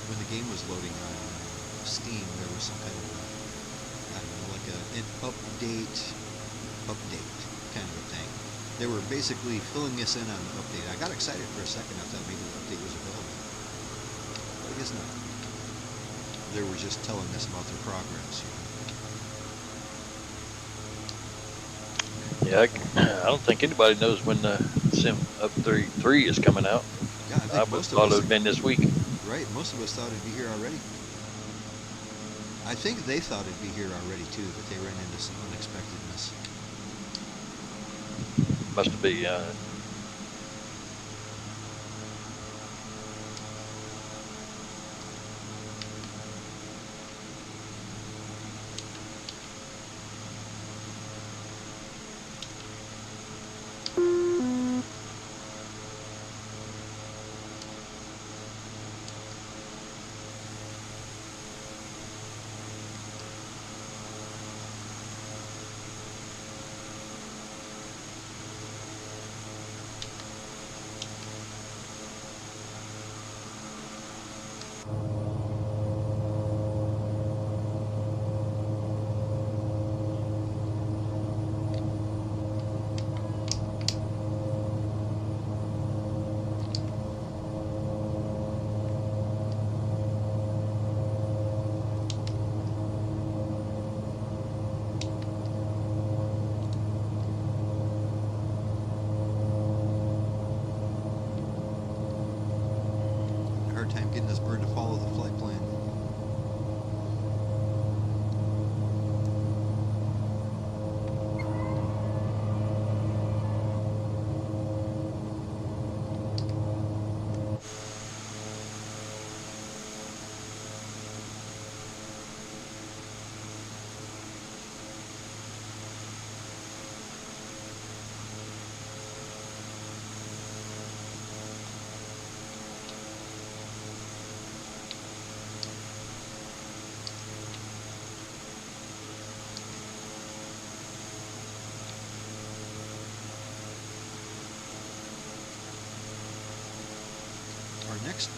when the game was loading on Steam, there was some kind of I don't know, like an update kind of a thing. They were basically filling us in on the update. I got excited for a second. I thought maybe the update was available, but I guess not. They were just telling us about their progress. Yeah, I don't think anybody knows when the Sim Up 3 is coming out. Yeah, I think I most of thought it us, would have been this week. right? Most of us thought it'd be here already. I think they thought it'd be here already too, but they ran into some unexpectedness. Must be. Hard time getting this bird to follow the flight plan. Our next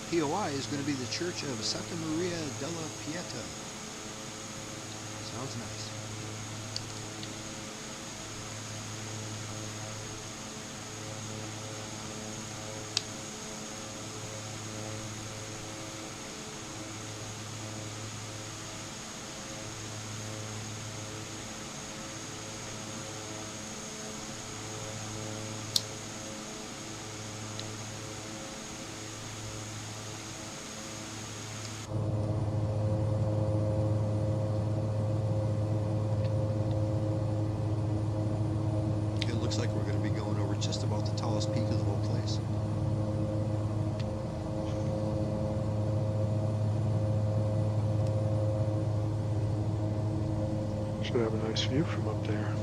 POI is going to be the Church of Santa Maria della Pieta. Sounds nice. Looks like we're going to be going over just about the tallest peak of the whole place. Should have a nice view from up there.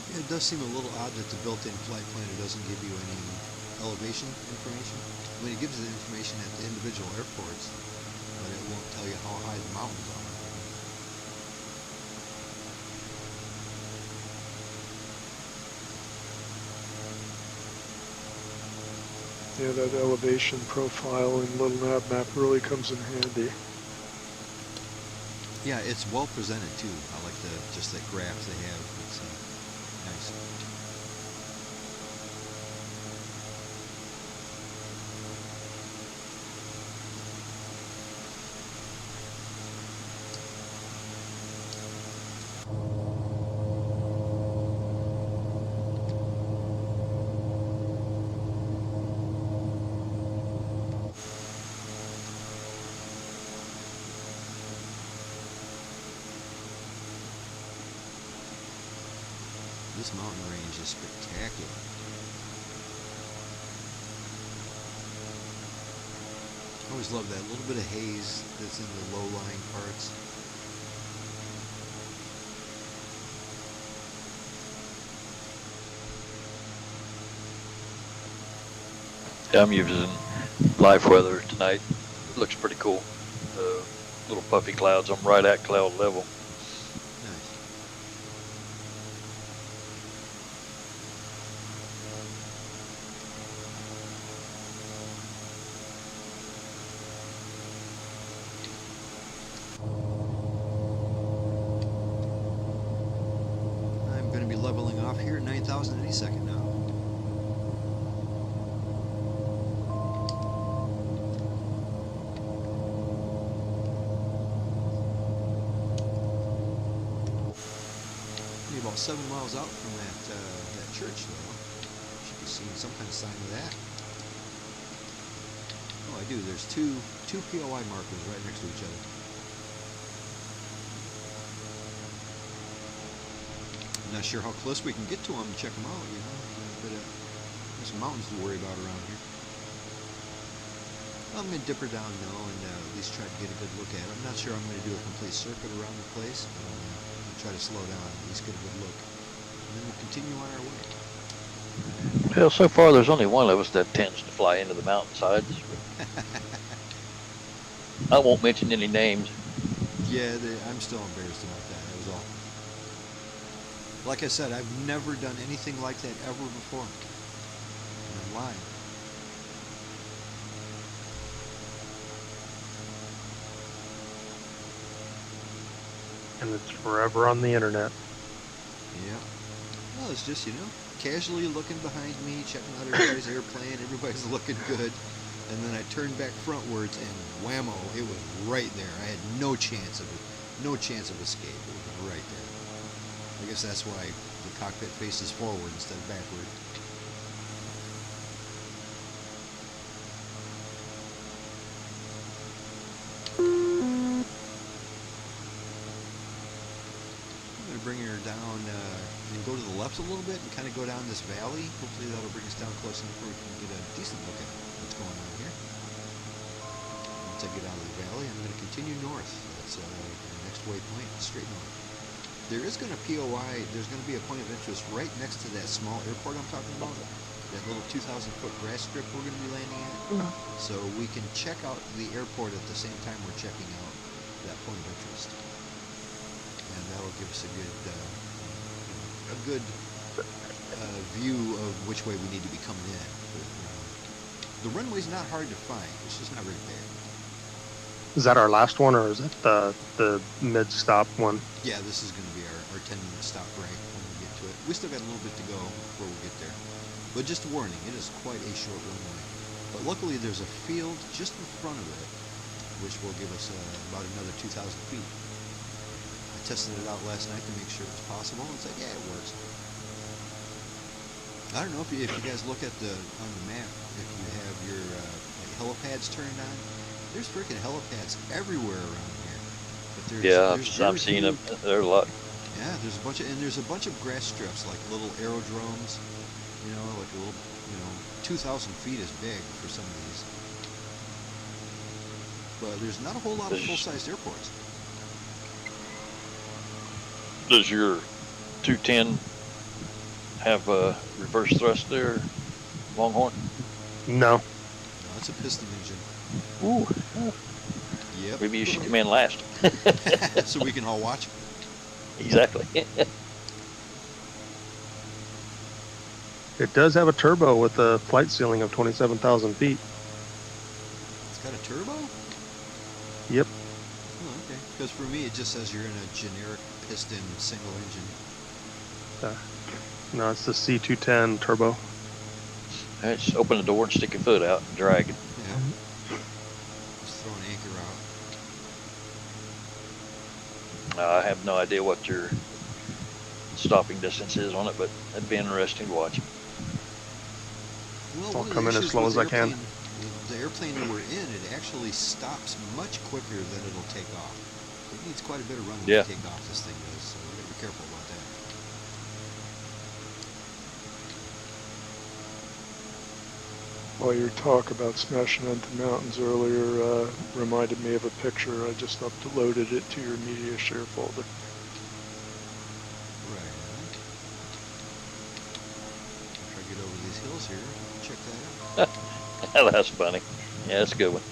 It does seem a little odd that the built-in flight planner doesn't give you any elevation information. I mean, it gives you the information at the individual airports, but it won't tell you how high the mountains are. Yeah, that elevation profile in Little Nav Map really comes in handy. Yeah, it's well presented too. I like just the graphs they have. It's nice. This mountain range is spectacular. I always love that little bit of haze that's in the low-lying parts. Yeah, I'm using live weather tonight. It looks pretty cool. Little puffy clouds. I'm right at cloud level. Nice. I'm going to be leveling off here at 9,000 any second now. About 7 miles out from that church, though. Should be seeing some kind of sign of that. Oh, I do. There's two POI markers right next to each other. I'm not sure how close we can get to them and check them out, you know. But there's some mountains to worry about around here. I'm going to dip her down now and at least try to get a good look at it. I'm not sure I'm going to do a complete circuit around the place, but I'm going to try to slow down, at least get a good look. And then we'll continue on our way. Well, so far there's only one of us that tends to fly into the mountainsides. I won't mention any names. Yeah, I'm still embarrassed about that. That was all. Like I said, I've never done anything like that ever before. And I'm lying. And it's forever on the internet. Yeah. Well, it's just, you know, casually looking behind me, checking out everybody's airplane, everybody's looking good. And then I turned back frontwards and whammo, it was right there. I had no chance of escape. It was right there. I guess that's why the cockpit faces forward instead of backward. Bringing her down and go to the left a little bit and kind of go down this valley. Hopefully that'll bring us down close enough where we can get a decent look at what's going on here. once I get out of the valley, I'm going to continue north. That's the next waypoint, straight north. There is going to POI, there's going to be a point of interest right next to that small airport I'm talking about. That little 2,000-foot grass strip we're going to be landing at. So we can check out the airport at the same time we're checking out that point of interest. And that'll give us a good view of which way we need to be coming in. But, the runway's not hard to find. It's just not very big. Is that our last one, or is it the mid-stop one? Yeah, this is going to be our 10-minute stop right when we get to it. We still got a little bit to go before we get there. But just a warning, it is quite a short runway. But luckily there's a field just in front of it, which will give us about another 2,000 feet. I tested it out last night to make sure it's possible. It's like, yeah, it works. I don't know if you guys look at on the map, if you have your like helipads turned on. There's freaking helipads everywhere around here. But I've seen them. There are a lot. Yeah, there's a bunch of grass strips, like little aerodromes. You know, like a little, 2,000 feet is big for some of these. But there's not a whole lot of full-sized airports. Does your 210 have a reverse thrust there, Longhorn? No. No, it's a piston engine. Ooh. Yep. Maybe you should come in last. So we can all watch. Exactly. It does have a turbo with a flight ceiling of 27,000 feet. It's got a turbo? Yep. Oh, okay. Because for me, it just says you're in a generic piston single engine. No, it's the C210 turbo. All right, just open the door and stick your foot out and drag it. Yeah. Just throw an anchor out. I have no idea what your stopping distance is on it, but that'd be interesting to watch. Well, I'll one of the come in as issues slow with as I can. The airplane that we're in, it actually stops much quicker than it'll take off. It needs quite a bit of runway Yeah. to take off, this thing does, so we gotta be careful about that. While your talk about smashing into mountains earlier reminded me of a picture. I just uploaded it to your media share folder. Right. After I get over these hills here, check that out. That's funny. Yeah, that's a good one.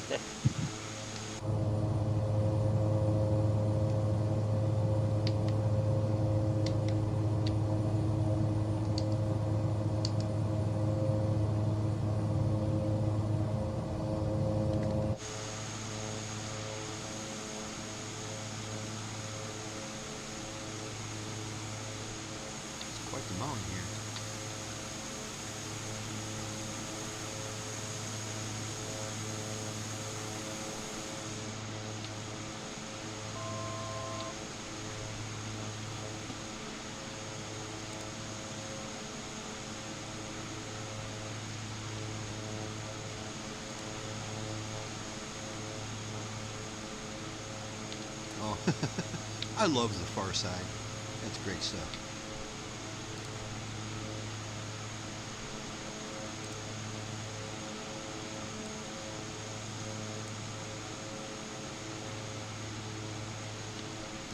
It's quite the mountain here. Oh, I love the far side. That's great stuff.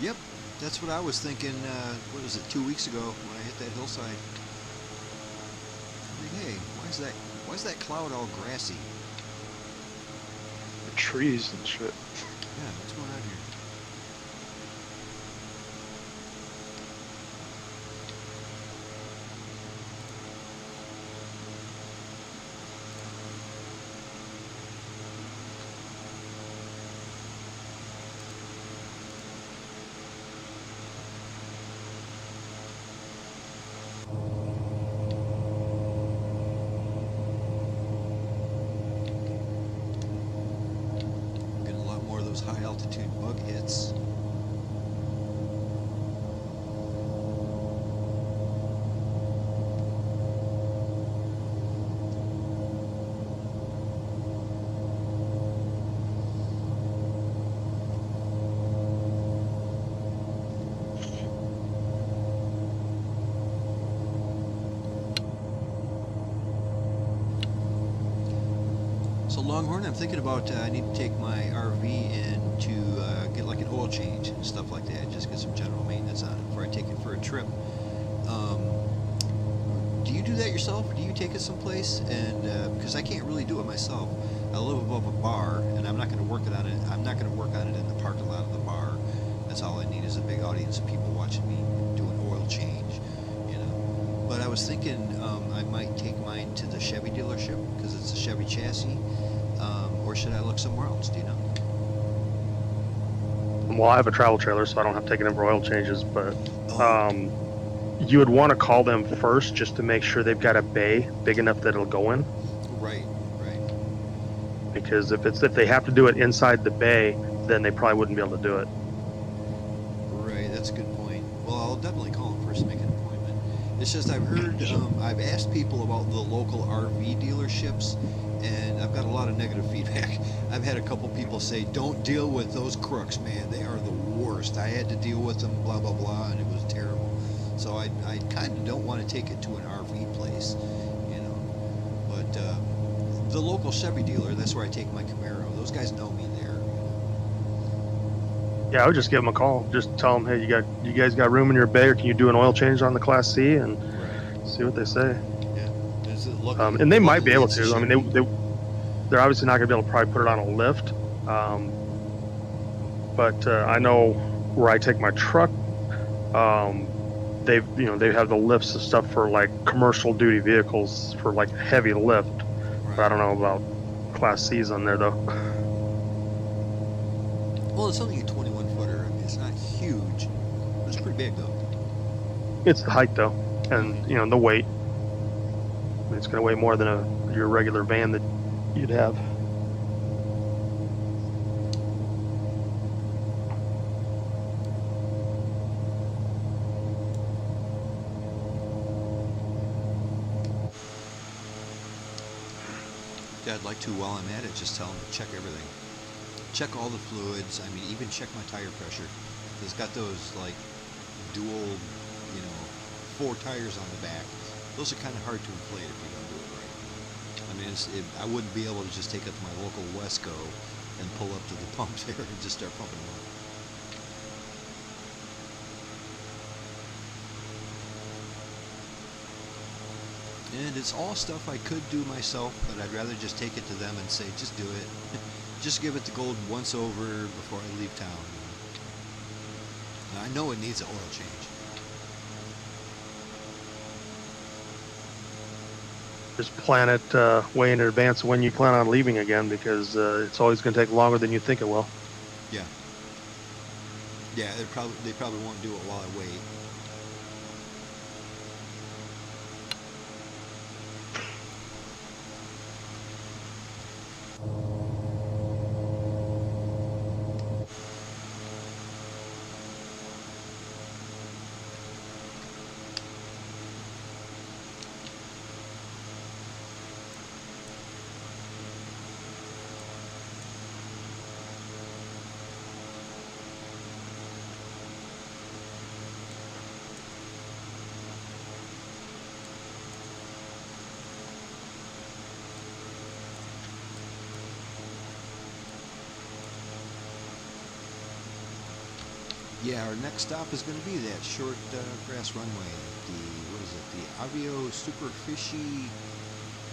Yep, that's what I was thinking, what was it, 2 weeks ago when I hit that hillside. I think, hey, why is that cloud all grassy? The trees and shit. Yeah, what's going on here? Getting a lot more of those high altitude bug hits. So Longhorn, I'm thinking about I need to take my RV in to get like an oil change and stuff like that. Just get some general maintenance on it before I take it for a trip. Do you do that yourself? Or do you take it someplace? And because I can't really do it myself. I live above a bar, and I'm not going to work it on it. I'm not going to work on it in the parking lot of the bar. That's all I need is a big audience of people watching me do an oil change, you know. But I was thinking I might take mine to the Chevy dealership because it's a Chevy chassis. Or should I look somewhere else? Do you know? Well, I have a travel trailer, so I don't have to take it in for oil changes, but Oh. you would want to call them first just to make sure they've got a bay big enough that it'll go in. Right, right. Because if they have to do it inside the bay, then they probably wouldn't be able to do it. Right, that's a good point. Well, I'll definitely call them first and make an appointment. It's just I've heard, I've asked people about the local RV dealerships, and I've got a lot of negative feedback. I've had a couple people say, don't deal with those crooks, man. They are the worst. I had to deal with them, blah, blah, blah, and it was terrible. So I kind of don't want to take it to an RV place, you know. But the local Chevy dealer, that's where I take my Camaro. Those guys know me there. Yeah, I would just give them a call. Just tell them, hey, you guys got room in your bay, or can you do an oil change on the Class C, and see what they say. Yeah. And they might be able to. I mean, they're obviously not going to be able to probably put it on a lift. But I know where I take my truck, they have the lifts and stuff for like commercial duty vehicles for like heavy lift. Right. But I don't know about Class C's on there though. Well, it's only a 21 footer. I mean, it's not huge. But it's pretty big though. It's the height though, and the weight. I mean, it's going to weigh more than your regular van that you'd have. Yeah, I'd like to, while I'm at it, just tell them to check everything. Check all the fluids. I mean, even check my tire pressure. It's got those, like, dual, 4 tires on the back. Those are kind of hard to inflate if you don't do it right. I mean, I wouldn't be able to just take it to my local Wesco and pull up to the pump there and just start pumping them up. And it's all stuff I could do myself, but I'd rather just take it to them and say, just do it. Just give it the gold once over before I leave town. I know it needs an oil change. Just plan it way in advance when you plan on leaving again, because it's always going to take longer than you think it will. Yeah. Yeah, they probably won't do it while I wait. Yeah, our next stop is going to be that short grass runway. The Aviosuperficie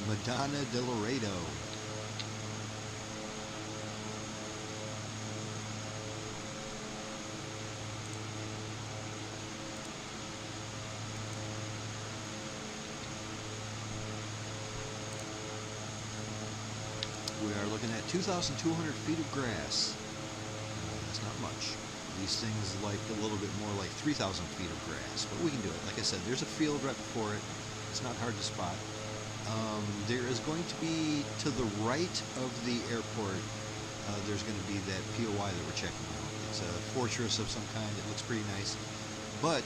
Madonna de Loreto. We are looking at 2,200 feet of grass. That's not much. These things like a little bit more like 3,000 feet of grass, but we can do it. Like I said, there's a field right before it. It's not hard to spot. There is going to be to the right of the airport, there's going to be that POI that we're checking out. It's a fortress of some kind. It looks pretty nice. But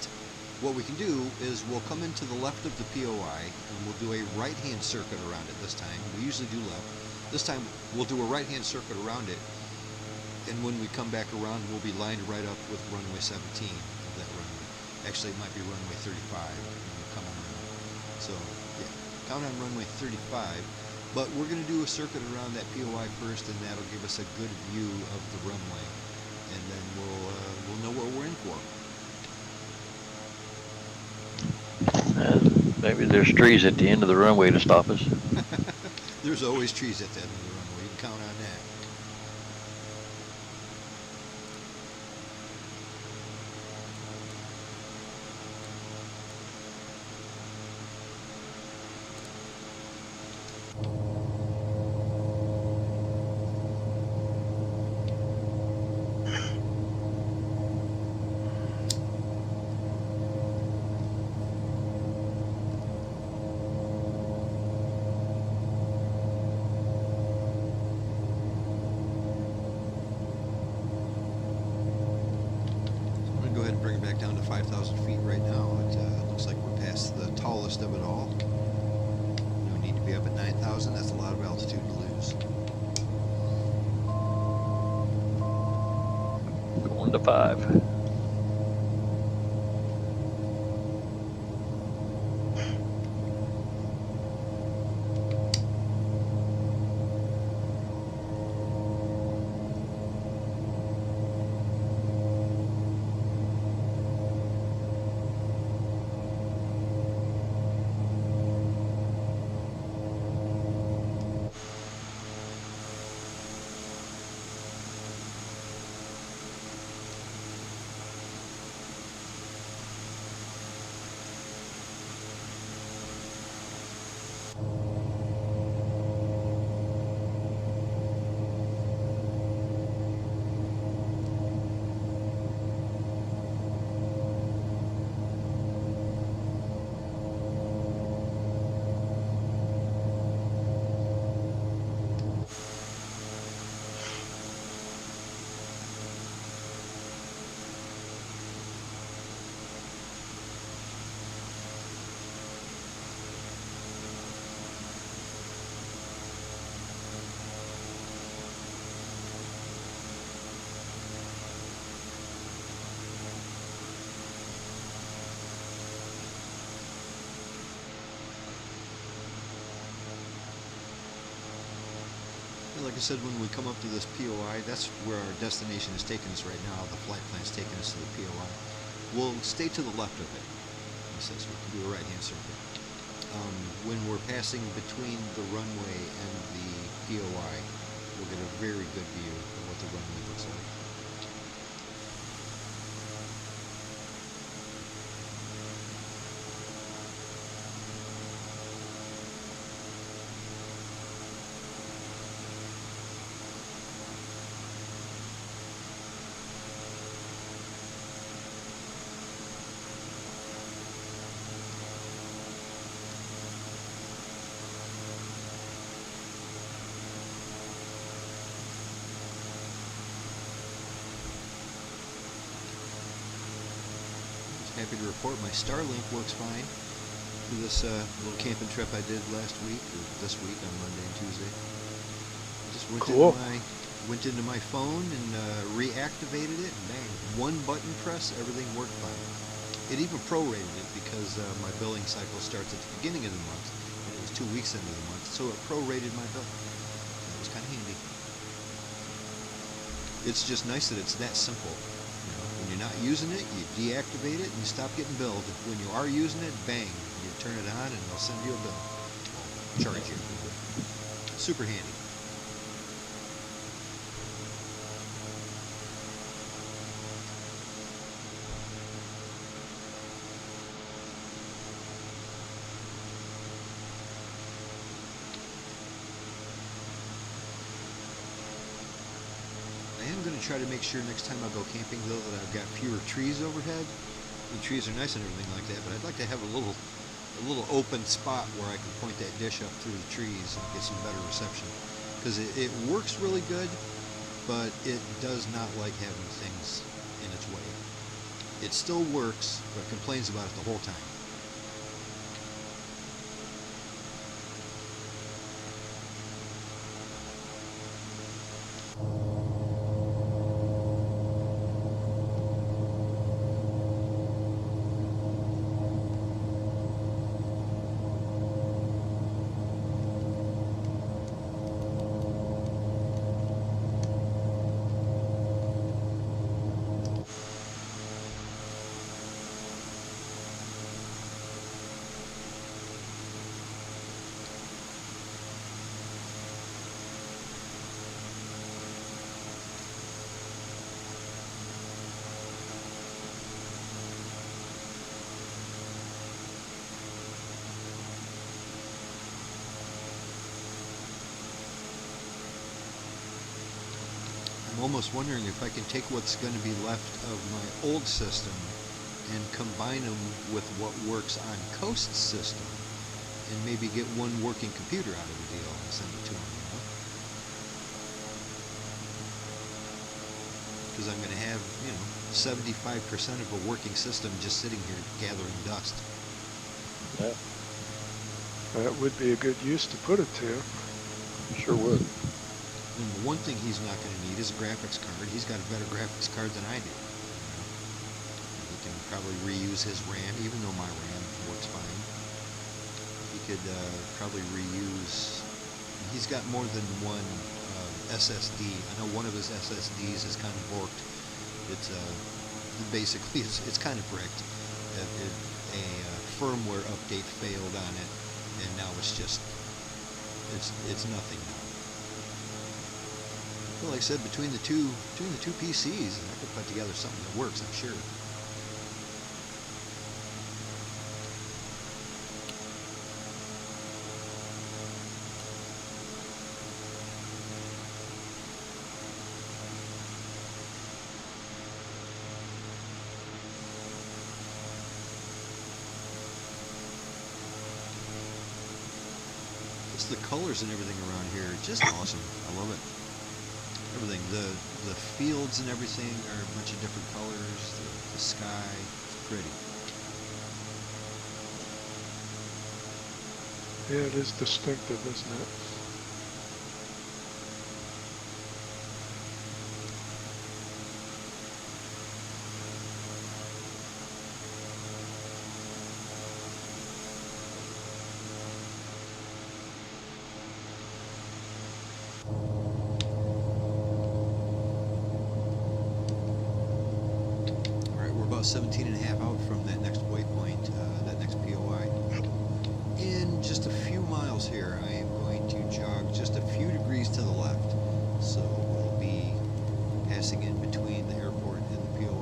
what we can do is we'll come into the left of the POI and we'll do a right-hand circuit around it this time. We usually do left. This time we'll do a right-hand circuit around it. And when we come back around, we'll be lined right up with runway 17 of that runway. Actually, it might be runway 35 when we come on. So, yeah, count on runway 35. But we're going to do a circuit around that POI first, and that'll give us a good view of the runway, and then we'll know what we're in for. Maybe there's trees at the end of the runway to stop us. There's always trees at the end of the runway. You can count on that. Go ahead and bring it back down to 5,000 feet right now. It looks like we're past the tallest of it all. We need to be up at 9,000. That's a lot of altitude to lose. Going to 5. Like I said, when we come up to this POI, that's where our destination is taking us right now. The flight plan's taking us to the POI. We'll stay to the left of it. He says we can do a right-hand circuit. When we're passing between the runway and the POI, we'll get a very good view of what the runway looks like. Happy to report my Starlink works fine for this little camping trip I did last week, or this week on Monday and Tuesday. Just went into my phone and reactivated it, and bang, one button press, everything worked fine. It even prorated it because my billing cycle starts at the beginning of the month, and it was 2 weeks into the month, so it prorated my bill. That was kind of handy. It's just nice that it's that simple. When you're not using it, you deactivate it and you stop getting billed. When you are using it, bang, you turn it on and they'll send you a bill. Charge you. Super handy. I am going to try to make sure next time I go camping, though, that I've got fewer trees overhead. The trees are nice and everything like that, but I'd like to have a little open spot where I can point that dish up through the trees and get some better reception. Because it works really good, but it does not like having things in its way. It still works, but complains about it the whole time. almost wondering if I can take what's going to be left of my old system and combine them with what works on Coast's system, and maybe get one working computer out of the deal and send it to them, you know? Because I'm going to have, 75% of a working system just sitting here gathering dust. Yeah, That would be a good use to put it to. sure would. And the one thing he's not going to need is a graphics card. He's got a better graphics card than I do. He can probably reuse his RAM, even though my RAM works fine. He could probably reuse. He's got more than one SSD. I know one of his SSDs is kind of borked. It's basically it's kind of bricked. A firmware update failed on it, and now it's just it's nothing now. Well, like I said, between the two PCs, I could put together something that works, I'm sure. It's the colors and everything around here, just awesome. I love it. Everything, the fields and everything are a bunch of different colors. The sky, it's pretty. Yeah, it is distinctive, isn't it? Alright, we're about 17 and a half out from that next waypoint, that next POI. In just a few miles here, I am going to jog just a few degrees to the left. So we'll be passing in between the airport and the POI.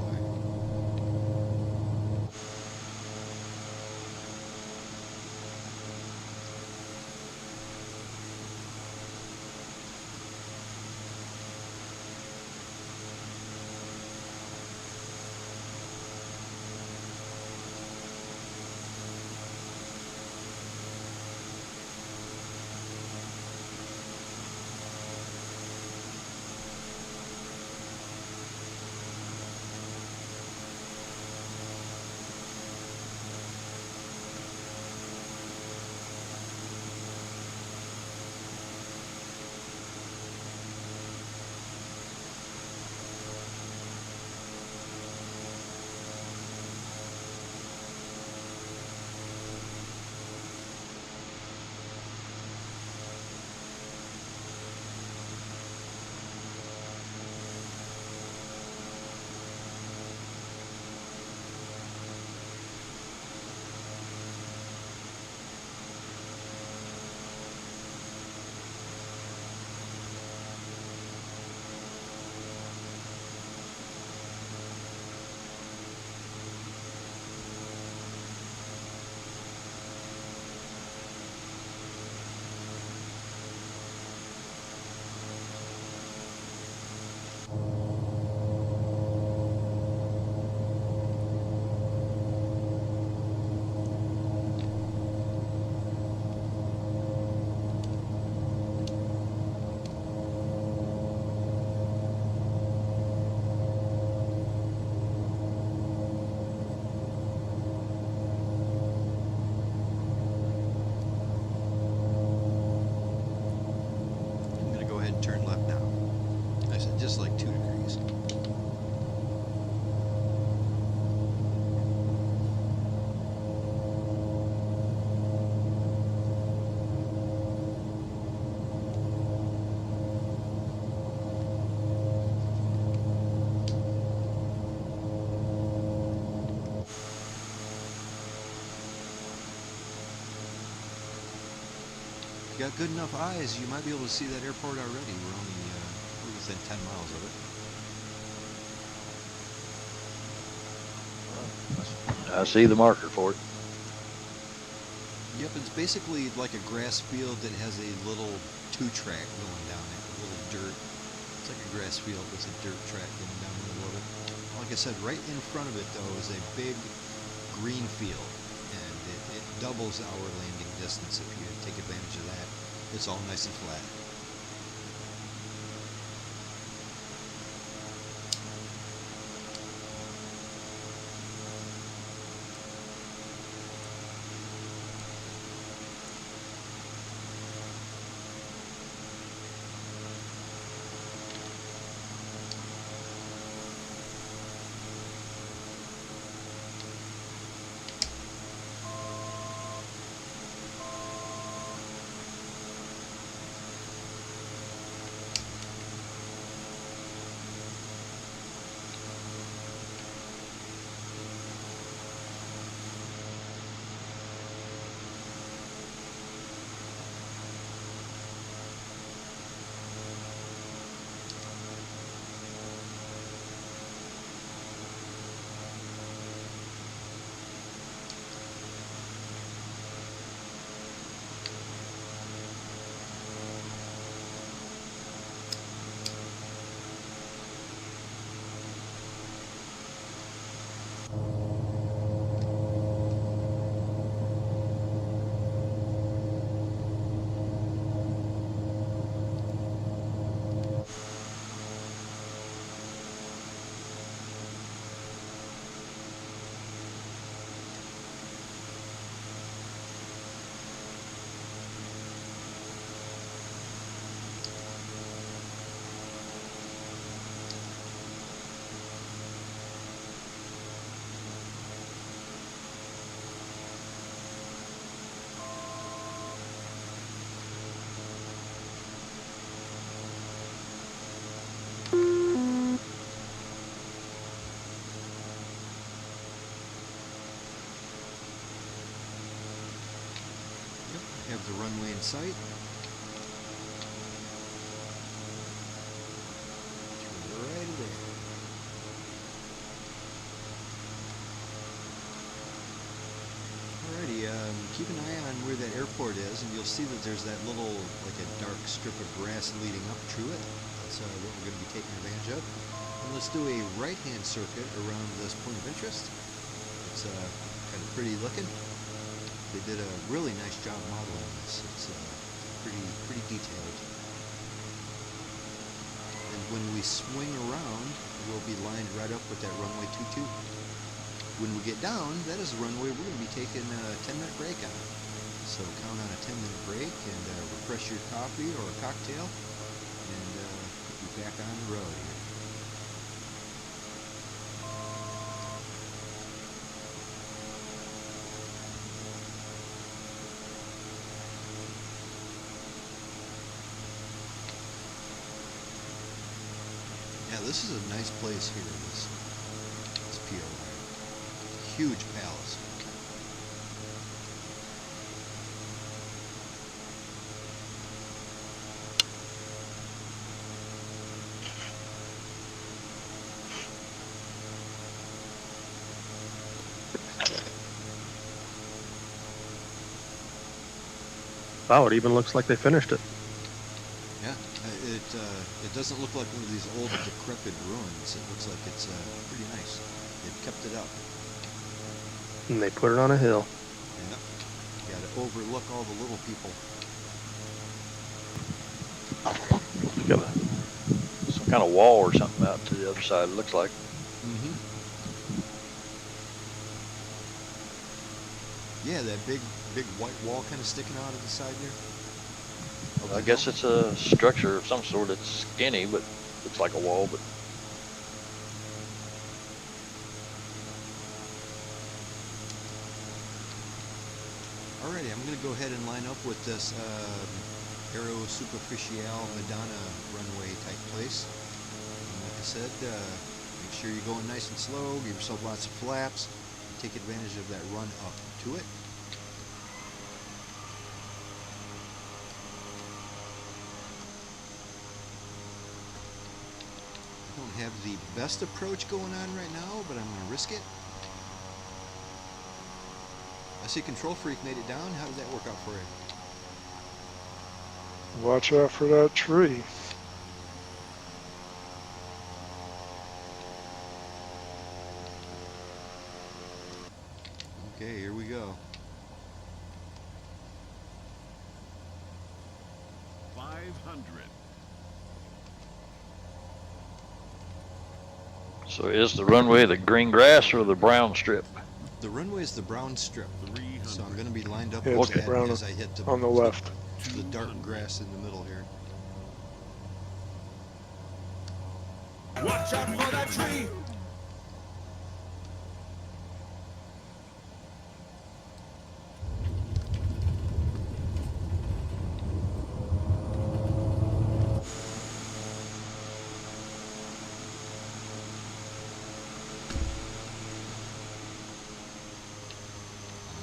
Turn left now. I said just like 2 degrees. If you got good enough eyes, you might be able to see that airport already. We're only within 10 miles of it. I see the marker for it. Yep, it's basically like a grass field that has a little 2-track going down it, a little dirt. It's like a grass field with a dirt track going down the middle of it. Like I said, right in front of it though is a big green field, and it doubles our landing distance if you take advantage of that. It's all nice and flat. Have the runway in sight. Right there. Alrighty, keep an eye on where that airport is, and you'll see that there's that little, like a dark strip of grass leading up to it. That's what we're going to be taking advantage of. And let's do a right-hand circuit around this point of interest. It's kind of pretty looking. They did a really nice job modeling this. It's pretty detailed. And when we swing around, we'll be lined right up with that runway 22. When we get down, that is the runway we're going to be taking a 10-minute break on. So count on a 10-minute break and refresh your coffee or a cocktail, and be back on the road here. Yeah, this is a nice place here, this pier. Huge palace. Wow, it even looks like they finished it. Yeah, it doesn't look like one of these old decrepit ruins. It looks like it's pretty nice. They've kept it up. And they put it on a hill. Yeah, got to overlook all the little people. Got some kind of wall or something out to the other side, it looks like. Mm-hmm. Yeah, that big white wall kind of sticking out of the side there. I guess it's a structure of some sort. It's skinny, but looks like a wall. But alrighty, I'm going to go ahead and line up with this Aviosuperficie Madonna runway type place. And like I said, make sure you're going nice and slow. Give yourself lots of flaps. Take advantage of that run up to it. Don't have the best approach going on right now, but I'm going to risk it. I see Control Freak made it down. How did that work out for you? Watch out for that tree. Okay, here we go. 500. So is the runway the green grass or the brown strip? The runway is the brown strip, 300. so I'm going to be lined up Yeah, with it's the that brown as I hit the on the left. the dark 200. grass in the middle here. Watch out for that tree.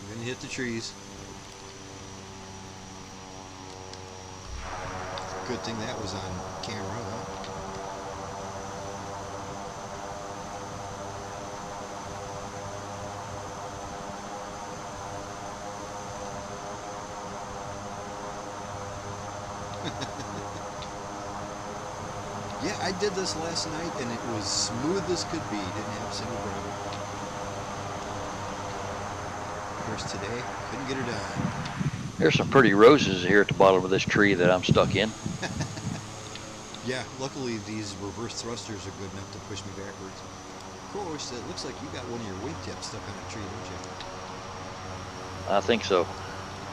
I'm going to hit the trees. Good thing that was on camera, huh? Yeah, I did this last night and it was smooth as could be. Didn't have a single problem. Of course, today couldn't get her done. There's some pretty roses here at the bottom of this tree that I'm stuck in. Yeah, luckily these reverse thrusters are good enough to push me backwards. Of course, it looks like you got one of your wingtips stuck on a tree, don't you? I think so.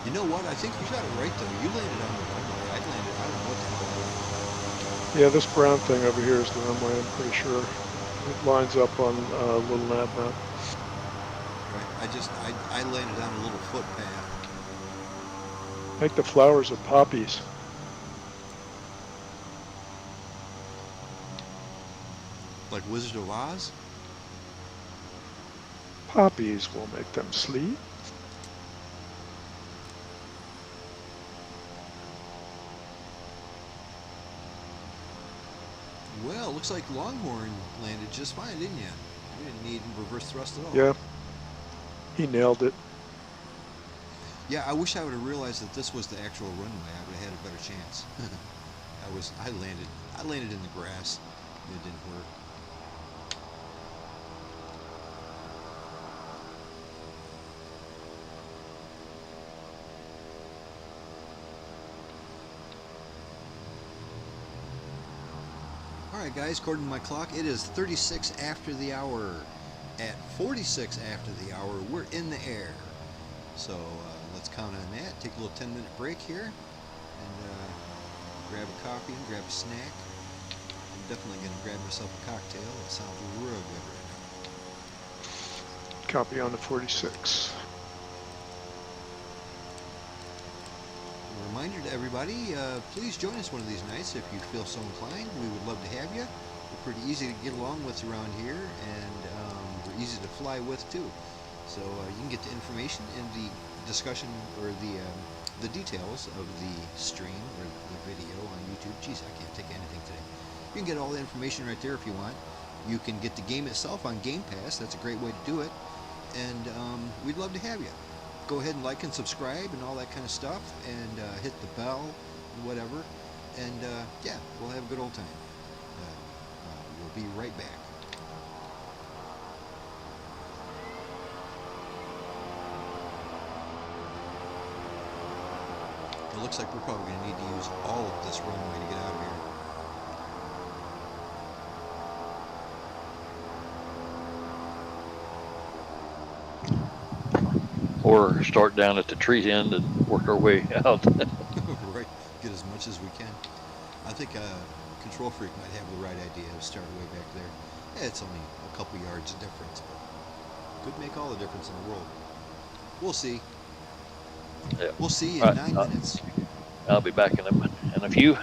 You know what? I think you got it right though. You landed on the runway. I landed. I don't know what the hell. Yeah, this brown thing over here is the runway, I'm pretty sure. It lines up on a little nav map. Right. I landed on a little footpath. I think the flowers are poppies. Like Wizard of Oz? Poppies will make them sleep. Well, looks like Longhorn landed just fine, didn't you? You didn't need reverse thrust at all. Yeah, he nailed it. Yeah, I wish I would have realized that this was the actual runway. I would have had a better chance. I landed in the grass. It didn't work. Alright guys, according to my clock, it is 36 after the hour. At 46 after the hour, we're in the air. So let's count on that. Take a little 10-minute break here. And grab a coffee and grab a snack. I'm definitely going to grab myself a cocktail. It sounds real good right now. Copy on the 46. A reminder to everybody, please join us one of these nights if you feel so inclined. We would love to have you. We're pretty easy to get along with around here, and we're easy to fly with too. So you can get the information in the discussion or the details of the stream or the video on YouTube. Jeez, I can't take anything today. You can get all the information right there if you want. You can get the game itself on GamePass. That's a great way to do it. And we'd love to have you. Go ahead and like and subscribe and all that kind of stuff, and hit the bell and whatever. And yeah, we'll have a good old time. We'll be right back. It looks like we're probably going to need to use all of this runway to get out of here. Or start down at the tree end and work our way out. Right, get as much as we can. I think Control Freak might have the right idea of starting way back there. Yeah, it's only a couple yards difference, but could make all the difference in the world. We'll see. Yeah. We'll see in Right, 9 minutes. I'll be back in a few.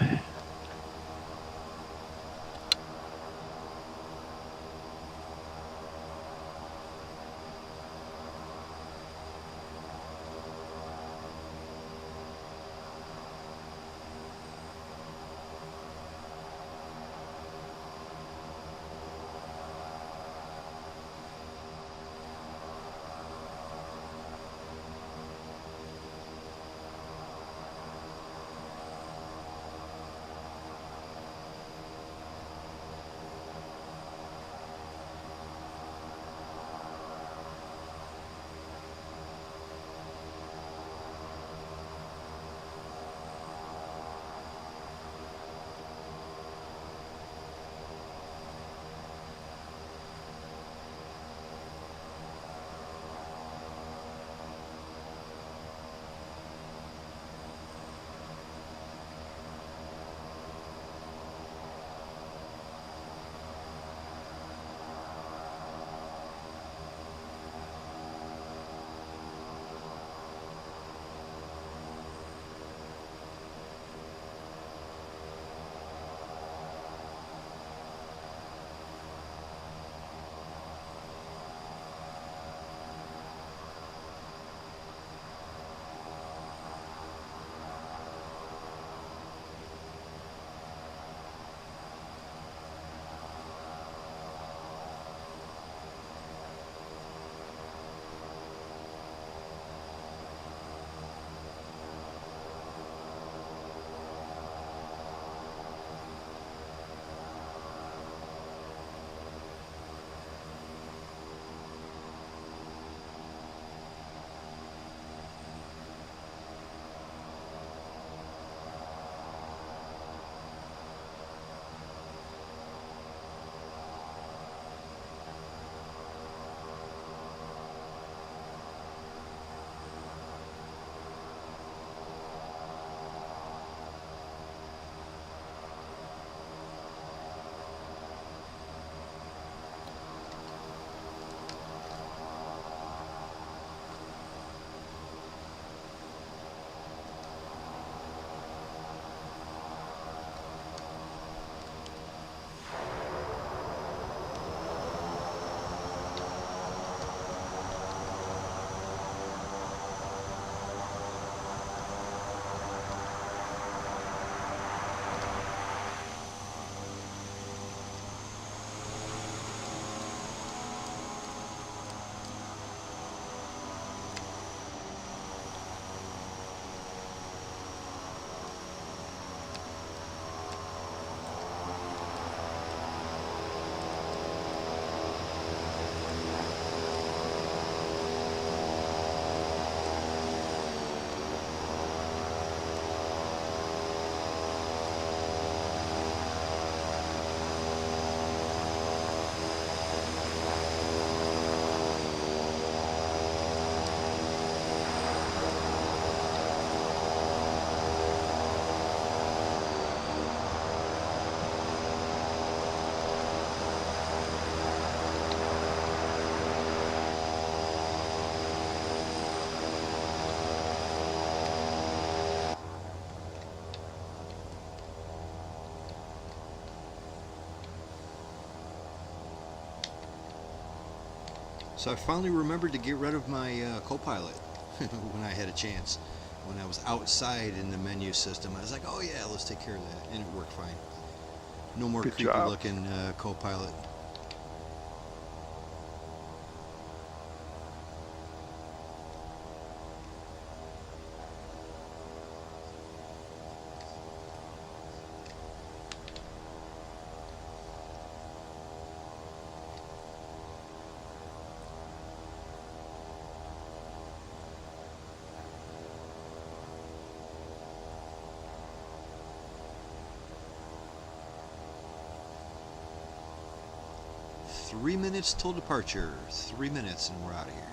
So I finally remembered to get rid of my co-pilot when I had a chance. When I was outside in the menu system, I was like, oh yeah, let's take care of that. And it worked fine. No more Good creepy job. looking co-pilot. Three minutes till departure. 3 minutes and we're out of here.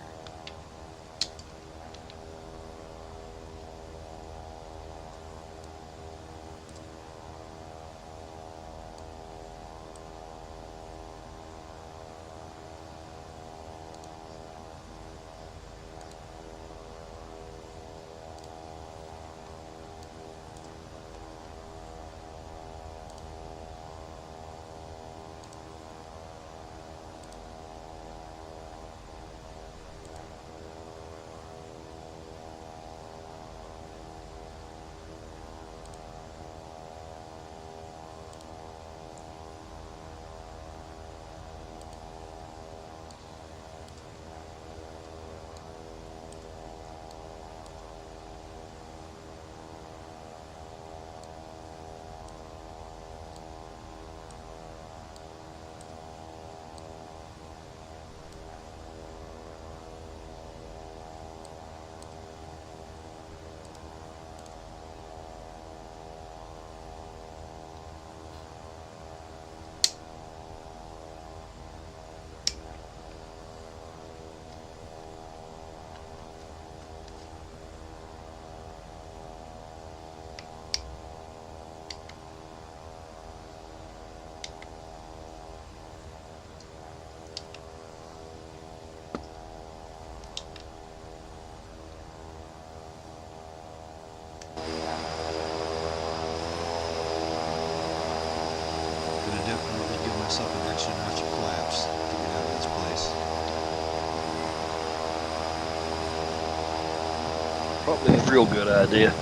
Gonna definitely give myself an extra notch of claps to get out of this place. Probably a real good idea.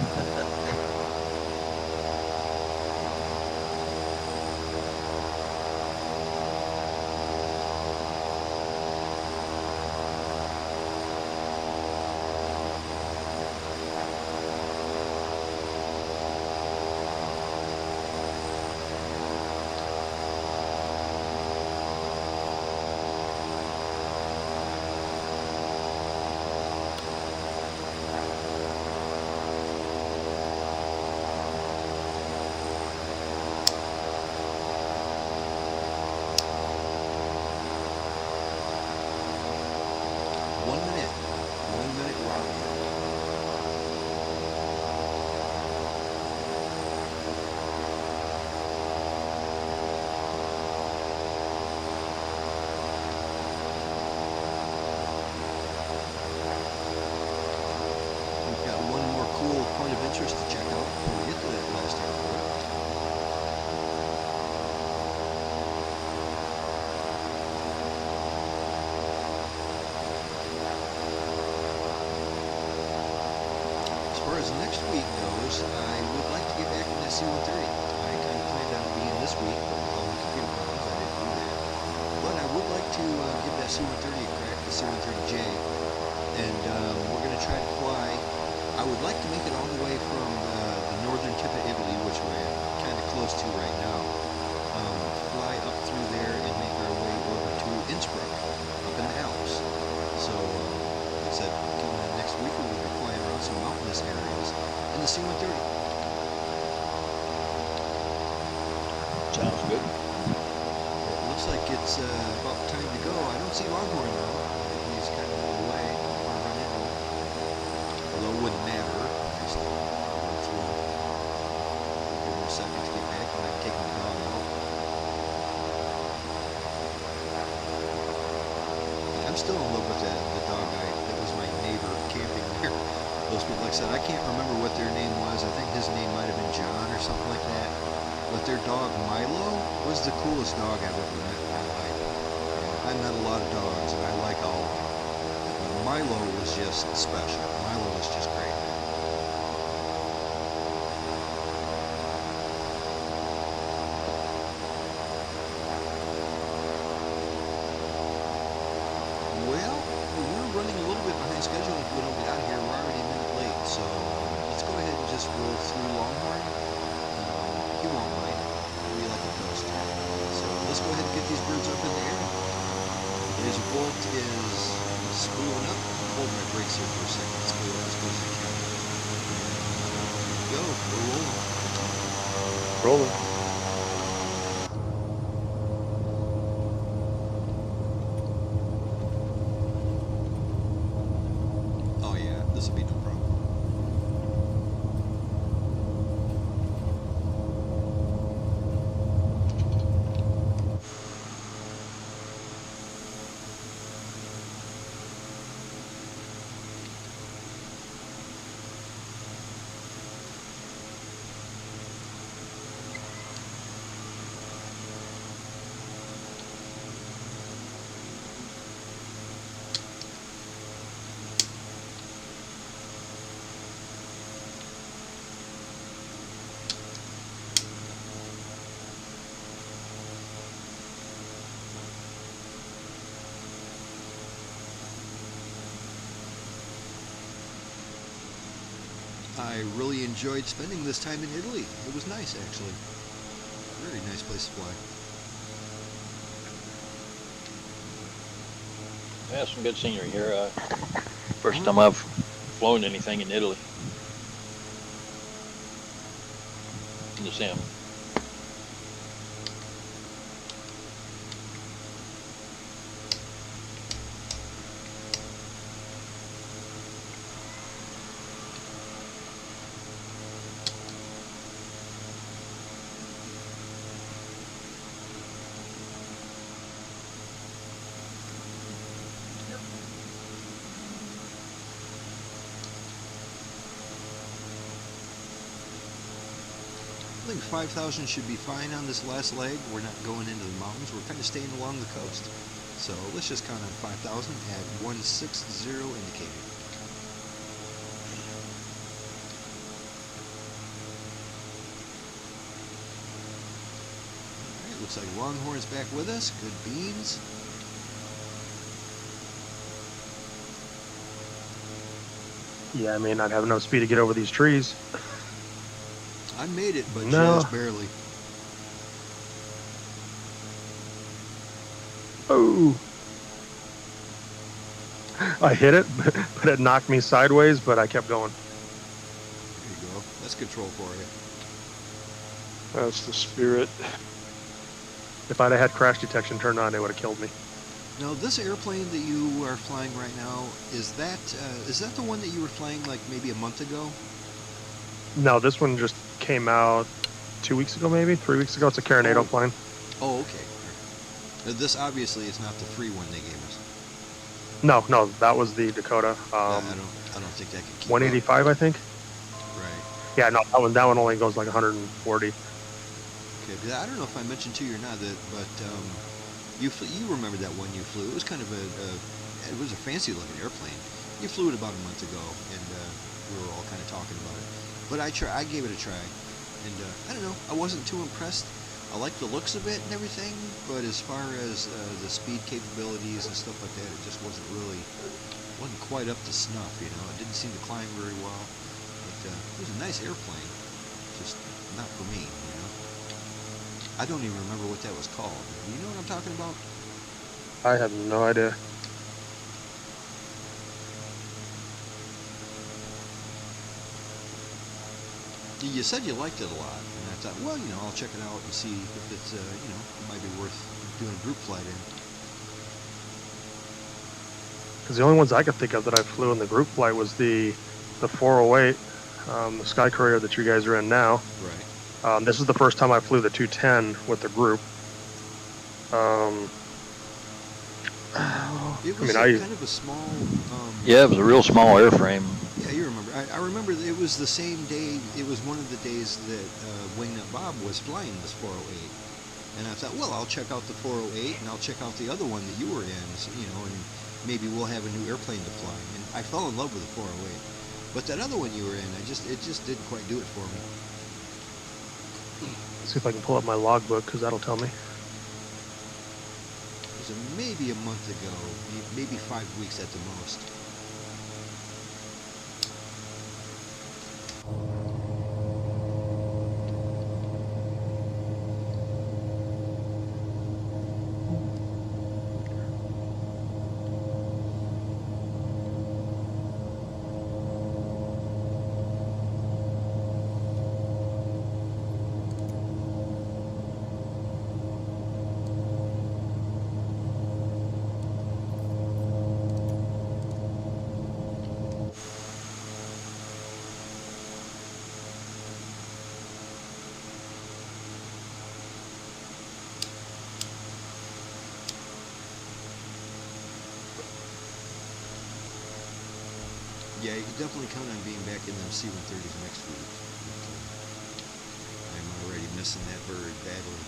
interest to check out before we get to that last airport. As far as next week goes, I would like to get back in that C-130. I kind of planned on it being this week, but with all the computer problems, I didn't do that. But I would like to give that C-130 a crack, the C-130J, and we're going to try to fly. I would like to make it all the way from the northern tip of Italy, which we're kind of close to right now, fly up through there and make our way over to Innsbruck, up in the Alps. So, like I said, coming in next week, we're going to be flying around some mountainous areas in the C-130. Sounds good. It looks like it's about time to go. I don't see Longhorn now. He's kind of on the way. I don't want to run into him. Although it wouldn't matter. I just go through. Give him a second to get back and I'm taking the dog out. Yeah, I'm still in love with the dog that was my neighbor camping there. Those people, like I said, I can't remember what their name was. I think his name might have been John or something like that. But their dog Milo was the coolest dog I've ever met in my life. And I met a lot of dogs and I like all of them. Milo was just special. Milo was just great. Well, we're running a little bit behind schedule. If we don't get out of here, we're already a minute late. So let's go ahead and just roll through Longhorn. He won't mind. We like a coast. So let's go ahead and get these birds up in the air. Lazerbolt is spooling up. Hold my brakes here for a second. Let's go up as close as I can. Go. We're rolling. Rolling. Oh yeah, this will be no problem. I really enjoyed spending this time in Italy. It was nice, actually. Very nice place to fly. Yeah, some good scenery here. First time I've flown anything in Italy. In the sim. I think 5,000 should be fine on this last leg. We're not going into the mountains. We're kind of staying along the coast. So let's just count on 5,000 at 160 indicated. Alright, looks like Longhorn's back with us. Good beans. Yeah, I may not have enough speed to get over these trees. I made it, but No. just barely. Oh! I hit it, but it knocked me sideways, but I kept going. There you go. That's control for you. That's the spirit. If I'd have had crash detection turned on, it would have killed me. Now, this airplane that you are flying right now, is that the one that you were flying like maybe a month ago? No, this one just came out 2 weeks ago, maybe 3 weeks ago. It's a Carinado plane. Oh, okay. Now, this obviously is not the free one they gave us. No, that was the Dakota. I don't think that could keep 185, I think. up. Right. Yeah, no, that one only goes like 140. Okay. Because I don't know if I mentioned to you or not but you remember that one you flew? It was kind of it was a fancy looking airplane. You flew it about a month ago, and we were all kind of talking about it. But I gave it a try, and I don't know. I wasn't too impressed. I liked the looks of it and everything, but as far as the speed capabilities and stuff like that, it just wasn't quite up to snuff. You know, it didn't seem to climb very well. But it was a nice airplane, just not for me. You know, I don't even remember what that was called. Do you know what I'm talking about? I have no idea. You said you liked it a lot, and I thought, well, I'll check it out and see if it's, it might be worth doing a group flight in. Because the only ones I could think of that I flew in the group flight was the 408, the Skycourier that you guys are in now. Right. This is the first time I flew the 210 with the group. It was kind of a small. Yeah, it was a real small airframe. Yeah, you remember. I remember it was the same day. It was one of the days that Wingnut Bob was flying this 408, and I thought, well, I'll check out the 408 and I'll check out the other one that you were in. So, and maybe we'll have a new airplane to fly. And I fell in love with the 408. But that other one you were in, it just didn't quite do it for me. See if I can pull up my logbook, because that'll tell me. It was maybe a month ago, maybe 5 weeks at the most. Yeah, you can definitely count on being back in them C-130s next week. But, I'm already missing that bird badly.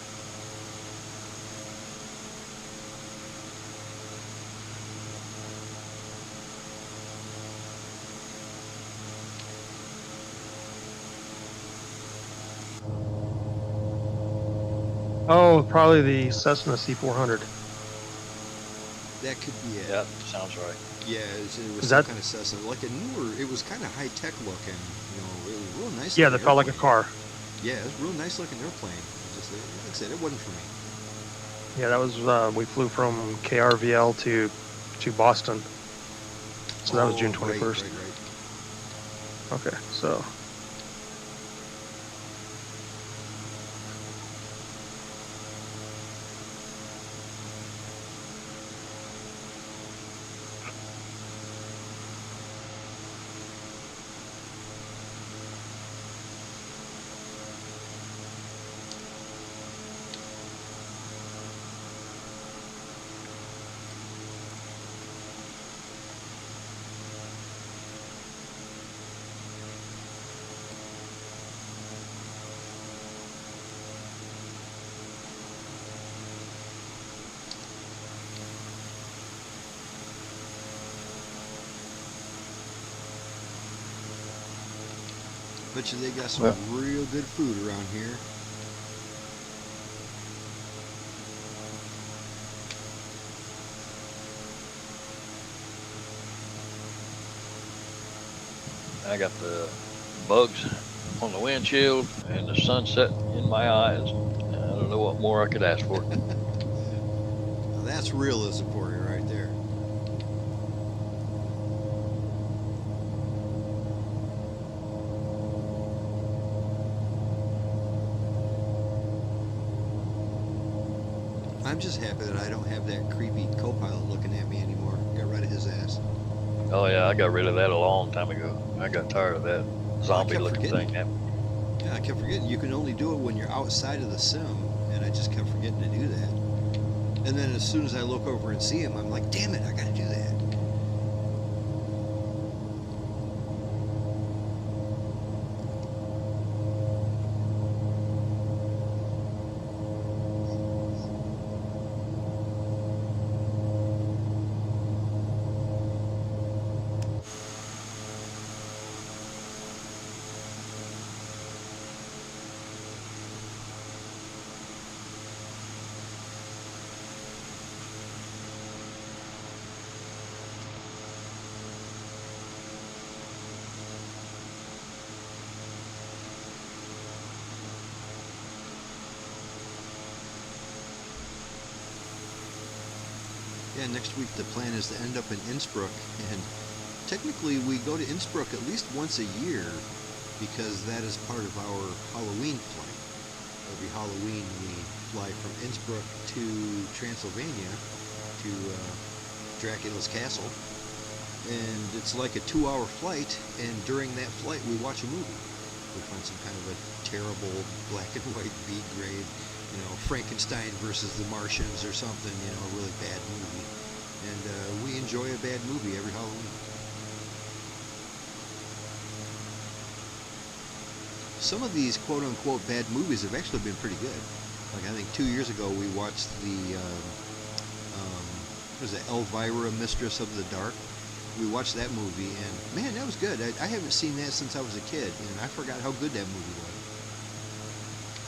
Oh, probably the Cessna C400. That could be it. Yeah, sounds right. Yeah, it was Is some that- kind of Cessna, like a newer. It was kind of high tech looking. You know, it was real nice. Yeah, looking that felt like a airplane. car. Yeah, it was a real nice looking airplane. It just, like I said, it wasn't for me. Yeah, that was, we flew from KRVL to Boston. So that was June 21st. Right. Okay, so. Bet you they got some Well- real good food around here. I got the bugs on the windshield and the sunset in my eyes. I don't know what more I could ask for. Now that's realism for you right there. I'm just happy that I don't have that creepy co-pilot looking at me anymore. Got rid of his ass. Oh yeah, I got rid of that a long time ago. I got tired of that zombie looking forgetting. thing. Yeah, I kept forgetting you can only do it when you're outside of the sim, and I just kept forgetting to do that. And then as soon as I look over and see him, I'm like, damn it, I gotta do that. Yeah, next week the plan is to end up in Innsbruck, and technically we go to Innsbruck at least once a year because that is part of our Halloween flight. Every Halloween we fly from Innsbruck to Transylvania to Dracula's castle, and it's like a 2-hour flight, and during that flight we watch a movie. We find some kind of a terrible black and white B-grade, you know, Frankenstein versus the Martians or something, you know, a really bad movie. And we enjoy a bad movie every Halloween. Some of these quote-unquote bad movies have actually been pretty good. Like I think 2 years ago we watched the was it Elvira, Mistress of the Dark. We watched that movie, and man, that was good. I haven't seen that since I was a kid, and I forgot how good that movie was.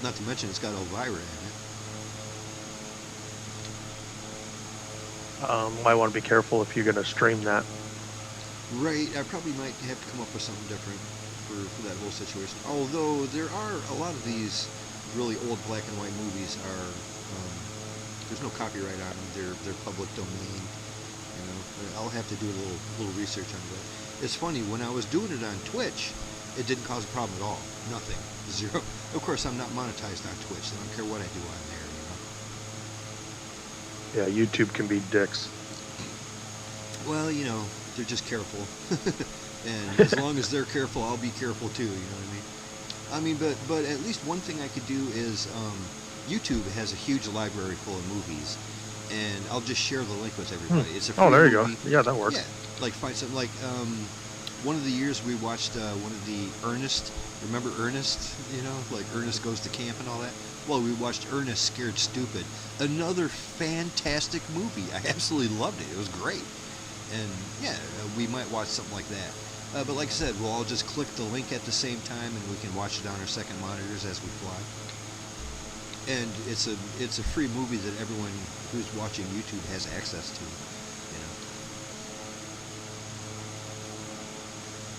Not to mention, it's got Elvira in it. Might want to be careful if you're going to stream that. Right, I probably might have to come up with something different for that whole situation. Although there are a lot of these really old black and white movies are there's no copyright on them. They're public domain. You know, I'll have to do a little research on that. It's funny, when I was doing it on Twitch, it didn't cause a problem at all. Nothing, zero. Of course, I'm not monetized on Twitch. So I don't care what I do on there. You know. Yeah, YouTube can be dicks. Well, you know, they're just careful. And as long as they're careful, I'll be careful too, you know what I mean? But at least one thing I could do is YouTube has a huge library full of movies, and I'll just share the link with everybody. It's a free there you movie. go. Yeah, that works. Yeah, like find something like one of the years we watched one of the Ernest. Remember Ernest? You know, like Ernest Goes to Camp and all that. Well, we watched Ernest Scared Stupid. Another fantastic movie. I absolutely loved it. It was great. And yeah, we might watch something like that. But like I said, we'll all just click the link at the same time, and we can watch it on our second monitors as we fly. And it's a free movie that everyone who's watching YouTube has access to. You know.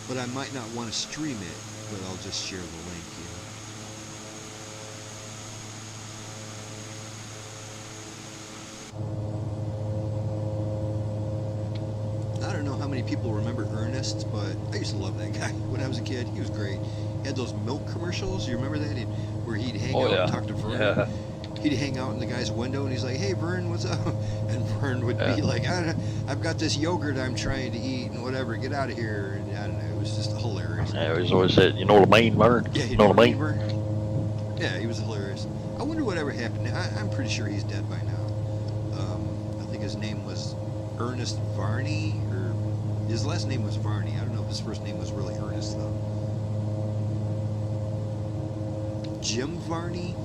But I might not want to stream it, but I'll just share the link. You know. I don't know how many people remember Ernest, but I used to love that guy when I was a kid. He was great. He had those milk commercials. You remember that? Where he'd hang out and talk to Vern. Yeah. He'd hang out in the guy's window, and he's like, "Hey, Vern, what's up?" And Vern would be like, "I've got this yogurt I'm trying to eat, and whatever. Get out of here." And I don't know. It was just hilarious. Yeah, he's always said, "You know what I mean, Vern? Yeah, You know what I mean?" Vern? Yeah, he was hilarious. I wonder whatever happened. I'm pretty sure he's dead by now. I think his name was Ernest Varney, or his last name was Varney. I don't know if his first name was really Ernest though. Jim Varney.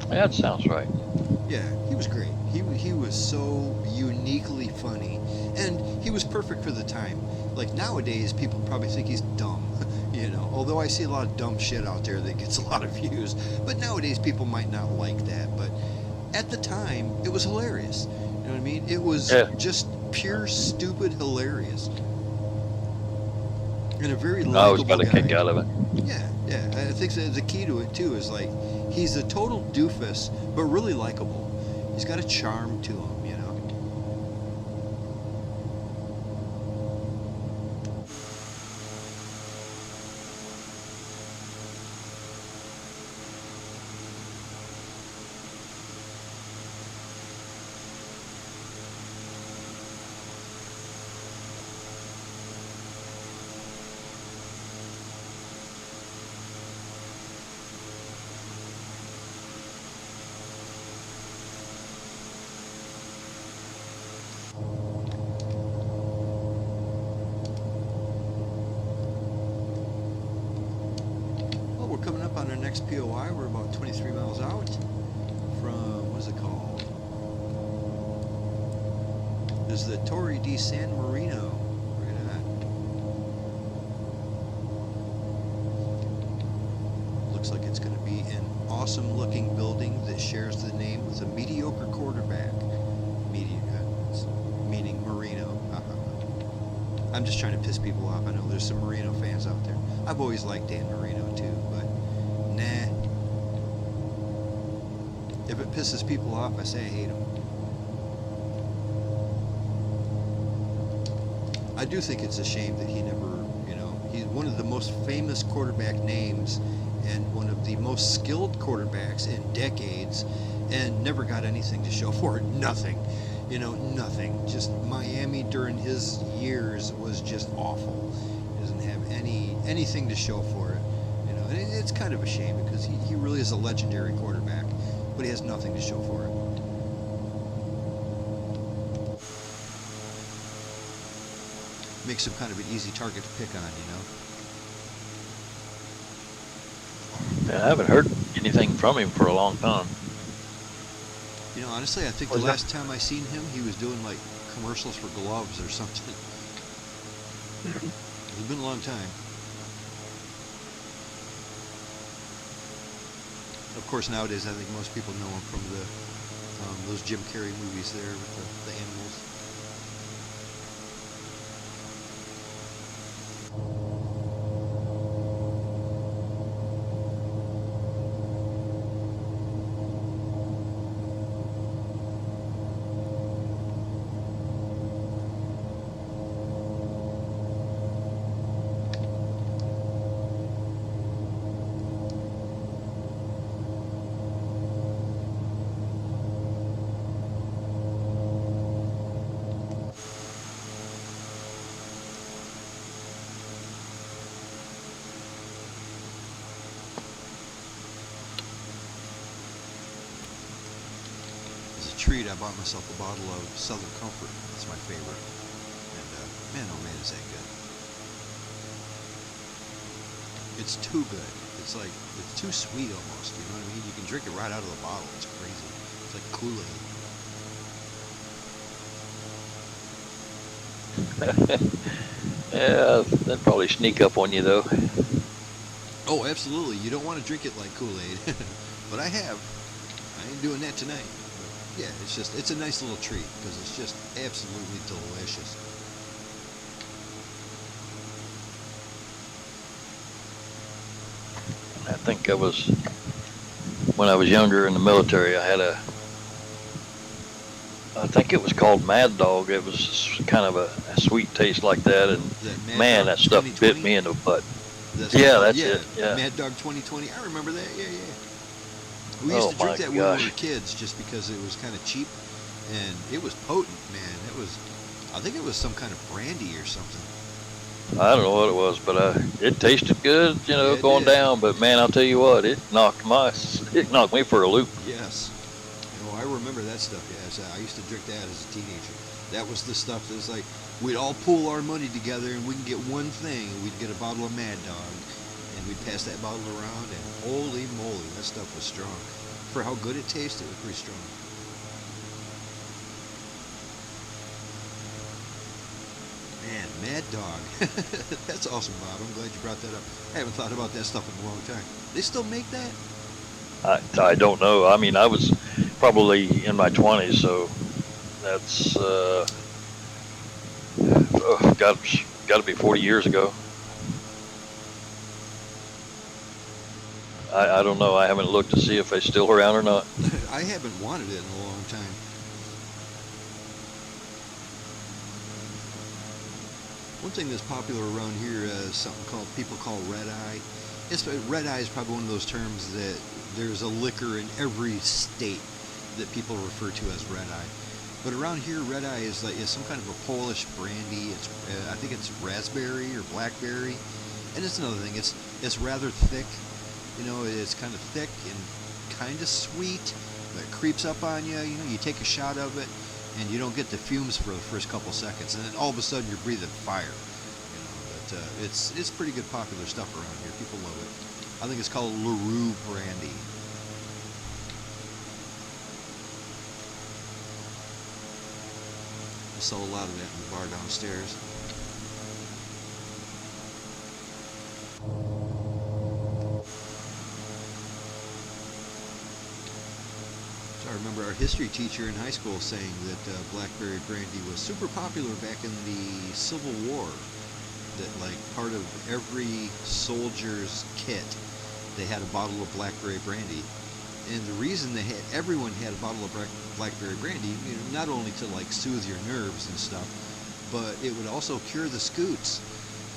Yeah, that sounds right. Yeah, he was great. He was so uniquely funny, and he was perfect for the time. Like nowadays, people probably think he's dumb, you know. Although I see a lot of dumb shit out there that gets a lot of views, but nowadays people might not like that. But at the time, it was hilarious. You know what I mean? It was just pure stupid hilarious, and a very I always likable got a guy. kick out of it. Yeah. I think the key to it too is like he's a total doofus, but really likable. He's got a charm to him, you know. We're coming up on our next POI. We're about 23 miles out from, what is it called? This is the Torre di San Marino. Right on. Looks like it's going to be an awesome looking building that shares the name with a mediocre quarterback. Meaning Marino. I'm just trying to piss people off. I know there's some Marino fans out there. I've always liked Dan Marino too, but nah. If it pisses people off, I say I hate them. I do think it's a shame that he never, you know, he's one of the most famous quarterback names and one of the most skilled quarterbacks in decades, and never got anything to show for it. Nothing. You know, nothing. Just Miami during his years was just awful. He doesn't have anything to show for it. You know, and it's kind of a shame because he really is a legendary quarterback, but he has nothing to show for it. Makes him kind of an easy target to pick on, you know. Yeah, I haven't heard anything from him for a long time. You know, honestly, I think Was the that- last time I seen him, he was doing like commercials for gloves or something. It's been a long time. Of course, nowadays I think most people know him from the those Jim Carrey movies there with the animals. As a treat, I bought myself a bottle of Southern Comfort. It's my favorite. And man, oh man, is that good. It's too good. It's like, it's too sweet almost, you know what I mean? You can drink it right out of the bottle. It's crazy. It's like Kool-Aid. Yeah, that'd probably sneak up on you though. Oh, absolutely. You don't want to drink it like Kool-Aid. But I have. I ain't doing that tonight. But yeah, it's a nice little treat because it's just absolutely delicious. I think when I was younger in the military, I think it was called Mad Dog. It was kind of a sweet taste like that, and That Mad man, Dog that stuff 2020? bit me in the butt. That's Yeah, what- that's it, yeah. Mad Dog 2020. I remember that. Yeah, yeah. We used Oh to drink my that when we were gosh. kids just because it was kind of cheap and it was potent, man. I think it was some kind of brandy or something. I don't know what it was, but it tasted good, Yeah, it going did. down. But man, I'll tell you what, it knocked me for a loop. Yes. I remember that stuff. Yes, I used to drink that as a teenager. That was the stuff that was like, we'd all pool our money together and we can get one thing. We'd get a bottle of Mad Dog and we'd pass that bottle around and holy moly, that stuff was strong. For how good it tasted, it was pretty strong. Man, Mad Dog. That's awesome, Bob. I'm glad you brought that up. I haven't thought about that stuff in a long time. They still make that? I don't know. I mean, I was probably in my 20s, so that's got to be 40 years ago. I don't know. I haven't looked to see if they're still around or not. I haven't wanted it in a long time. One thing that's popular around here is something people call red eye. Red eye is probably one of those terms that there's a liquor in every state that people refer to as red eye. But around here, red eye is some kind of a Polish brandy. It's I think it's raspberry or blackberry, and it's another thing. It's rather thick. It's kind of thick and kind of sweet, but it creeps up on you. You take a shot of it, and you don't get the fumes for the first couple seconds, and then all of a sudden you're breathing fire. But it's pretty good popular stuff around here. People love it. I think it's called LaRue brandy. I sell a lot of that in the bar downstairs. I remember our history teacher in high school saying that blackberry brandy was super popular back in the Civil War. That like part of every soldier's kit, they had a bottle of blackberry brandy, and the reason everyone had a bottle of blackberry brandy, not only to like soothe your nerves and stuff, but it would also cure the scoots.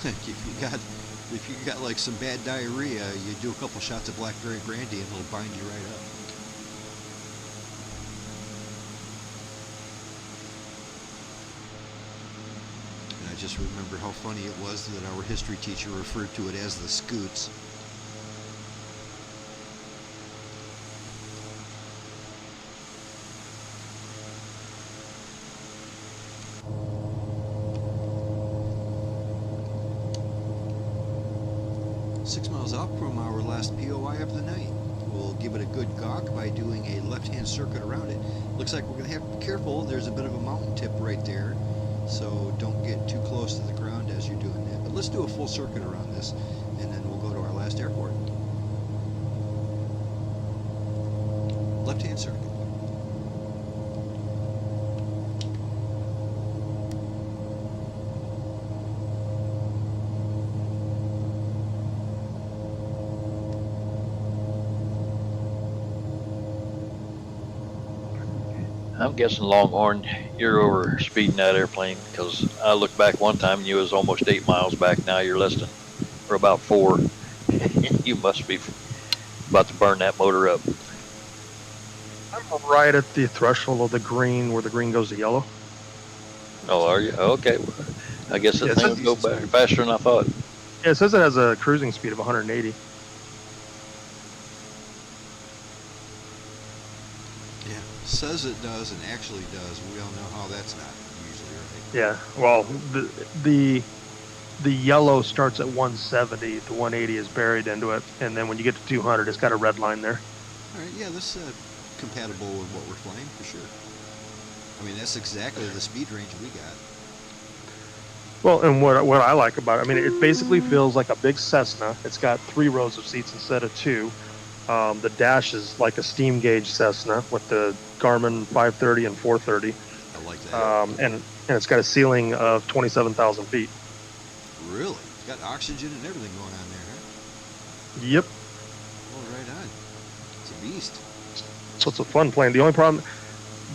If you got like some bad diarrhea, you do a couple shots of blackberry brandy and it'll bind you right up. I just remember how funny it was that our history teacher referred to it as the scoots. Six miles out from our last POI of the night. We'll give it a good gawk by doing a left-hand circuit around it. Looks like we're going to have to be careful. There's a bit of a mountain tip right there, so don't get too close to the ground as you're doing that. But let's do a full circuit around this, and then we'll go to our last airport. Left-hand circuit. I'm guessing Longhorn, you're over speeding that airplane, because I looked back one time and you was almost 8 miles back. Now you're less than, or about 4. You must be about to burn that motor up. I'm right at the threshold of the green, where the green goes to yellow. Oh, are you? Okay. I guess the Yeah, thing so- will go back faster than I thought. Yeah, it says it has a cruising speed of 180. Yeah, says it does and actually does. We all know how that's not usually right. Yeah, well, the yellow starts at 170, the 180 is buried into it, and then when you get to 200, it's got a red line there. All right, yeah, this compatible with what we're flying for sure. I mean, that's exactly the speed range we got. Well, and what I like about it, I mean, it basically feels like a big Cessna. It's got 3 rows of seats instead of 2. The dash is like a steam gauge Cessna with the Garmin 530 and 430, I like that. and it's got a ceiling of 27,000 feet. Really? It's got oxygen and everything going on there, huh? Yep. Oh, right on. It's a beast. So it's a fun plane. The only problem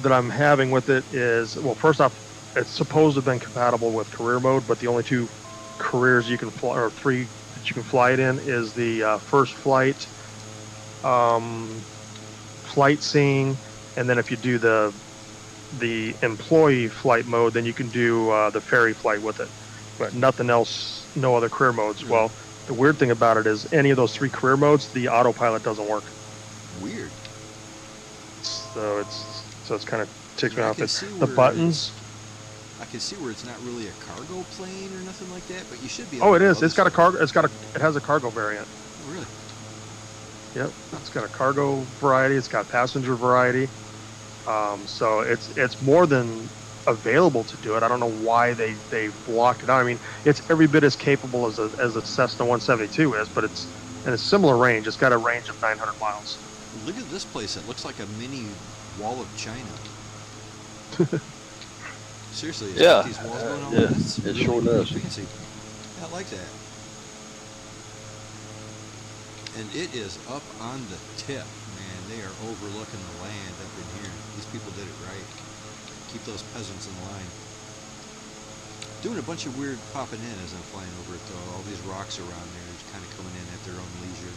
that I'm having with it is, well, first off, it's supposed to have been compatible with career mode, but the only 2 careers you can fly, or 3 that you can fly it in, is the first flight, flight seeing, and then if you do the employee flight mode, then you can do the ferry flight with it. But nothing else, no other career modes. Hmm. Well, the weird thing about it is any of those 3 career modes, the autopilot doesn't work. Weird. So it's kind of ticks me I off. can It's see the where buttons. I can see where it's not really a cargo plane or nothing like that, but you should be. Oh, able it to is. do It's got a other cargo. It has a cargo variant. stuff. Oh, really? Yep. It's got a cargo variety. It's got passenger variety. So it's more than available to do it. I don't know why they blocked it out. I mean, it's every bit as capable as a Cessna 172 is, but it's in a similar range. It's got a range of 900 miles. Look at this place. It looks like a mini wall of China. Seriously, it's Yeah, got these walls going on. yeah, That's it sure does. fancy. Yeah, I like that. And it is up on the tip, man. They are overlooking the land up in here. These people did it right. Keep those peasants in line. Doing a bunch of weird popping in as I'm flying over it, though. All these rocks around there, just kind of coming in at their own leisure.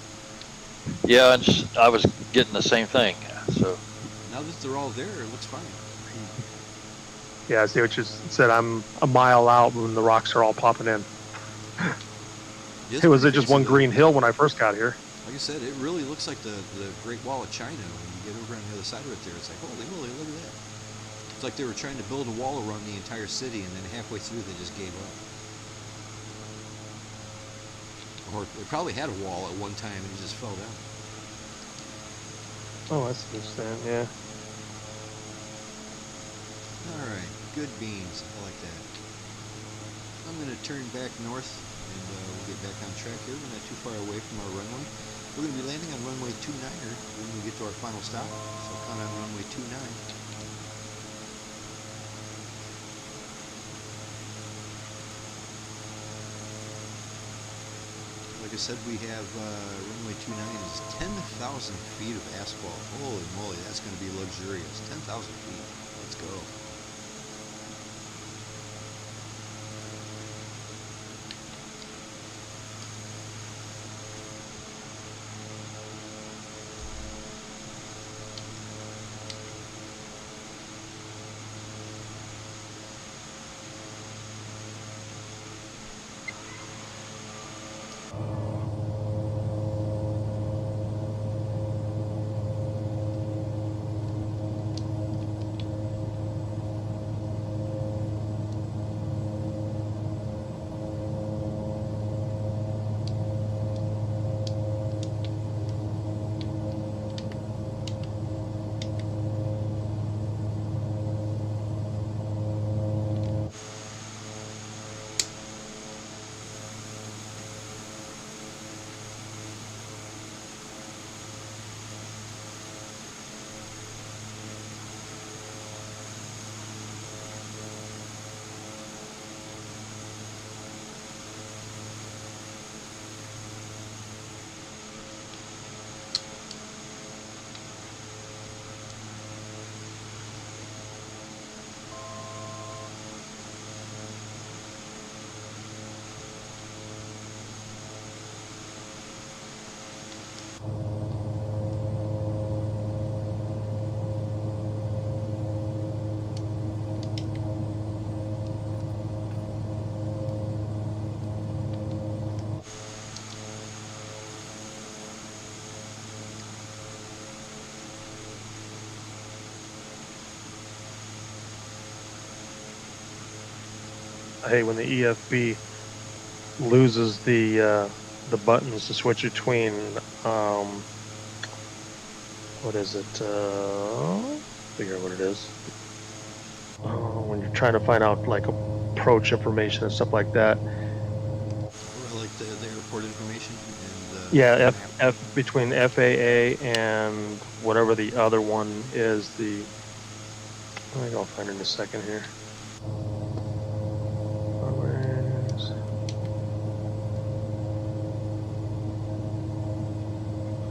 Yeah, I was getting the same thing. So Now that they're all there, it looks fine. Yeah, I see what you said. I'm a mile out when the rocks are all popping in. It's It was pretty just crazy, one though. green hill when I first got here. Like I said, it really looks like the Great Wall of China when you get over on the other side of it there. It's like, holy moly, look at that. It's like they were trying to build a wall around the entire city, and then halfway through they just gave up. Or they probably had a wall at one time and it just fell down. Oh, that's interesting. Yeah. Alright, good beans. I like that. I'm going to turn back north and we'll get back on track here. We're not too far away from our runway. We're going to be landing on runway 29er when we get to our final stop. So count on runway 29. Like I said, we have runway 29 is 10,000 feet of asphalt. Holy moly, that's going to be luxurious. 10,000 feet. Let's go. I hate when the EFB loses the buttons to switch between what is it? Figure out what it is. When you're trying to find out like approach information and stuff like that. Or like the airport information and the Yeah, map. F between FAA and whatever the other one is. The I think I'll find it in a second here.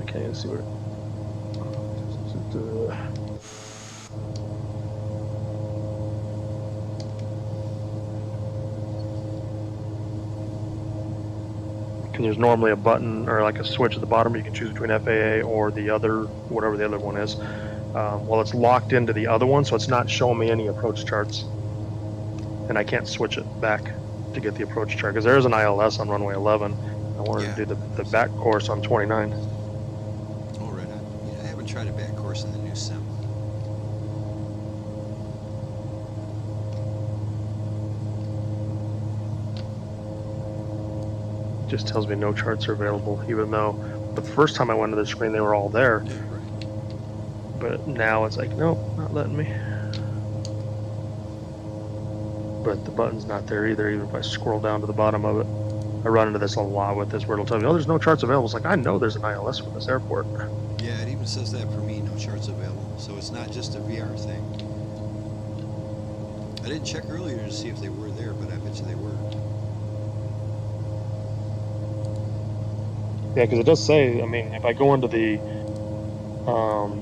Okay, let's see what. And there's normally a button or like a switch at the bottom. You can choose between FAA or the other, whatever the other one is. Well, it's locked into the other one, so it's not showing me any approach charts, and I can't switch it back to get the approach chart because there is an ILS on runway 11. I wanted to do the back course on 29. Oh, right on. Yeah, I haven't tried a back course in the new sim. Just tells me no charts are available, even though the first time I went to the screen they were all there. Yeah, right. But now it's like, nope, not letting me. But the button's not there either, even if I scroll down to the bottom of it. I run into this a lot with this where it'll tell me, oh, there's no charts available. It's like, I know there's an ILS for this airport. Yeah, it even says that for me, no charts available. So it's not just a VR thing. I didn't check earlier to see if they were there, but I bet you they were. Yeah, because it does say, I mean, if I go into the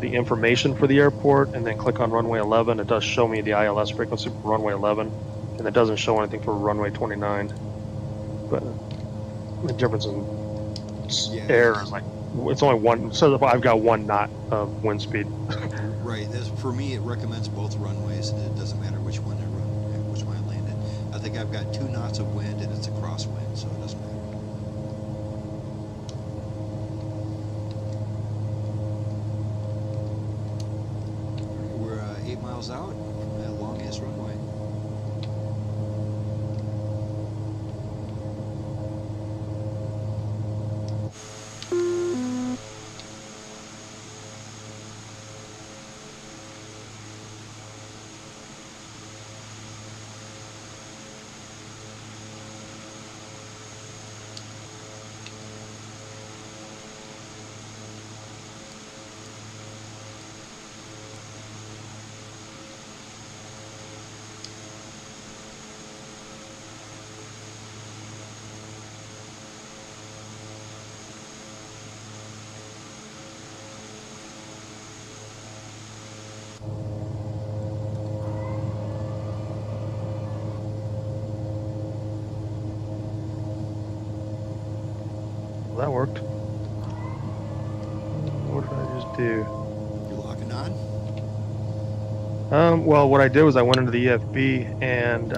information for the airport and then click on runway 11, it does show me the ILS frequency for runway 11, and it doesn't show anything for runway 29. But the difference in air is like, it's only one, so I've got 1 knot of wind speed. Right, for me it recommends both runways. It doesn't matter which one I run, which one I land in. I think I've got 2 knots of wind and it's a crosswind, so it doesn't matter. We're 8 miles out from that long-ass runway. Well, that worked. What did I just do? You're locking on? Well, what I did was I went into the EFB and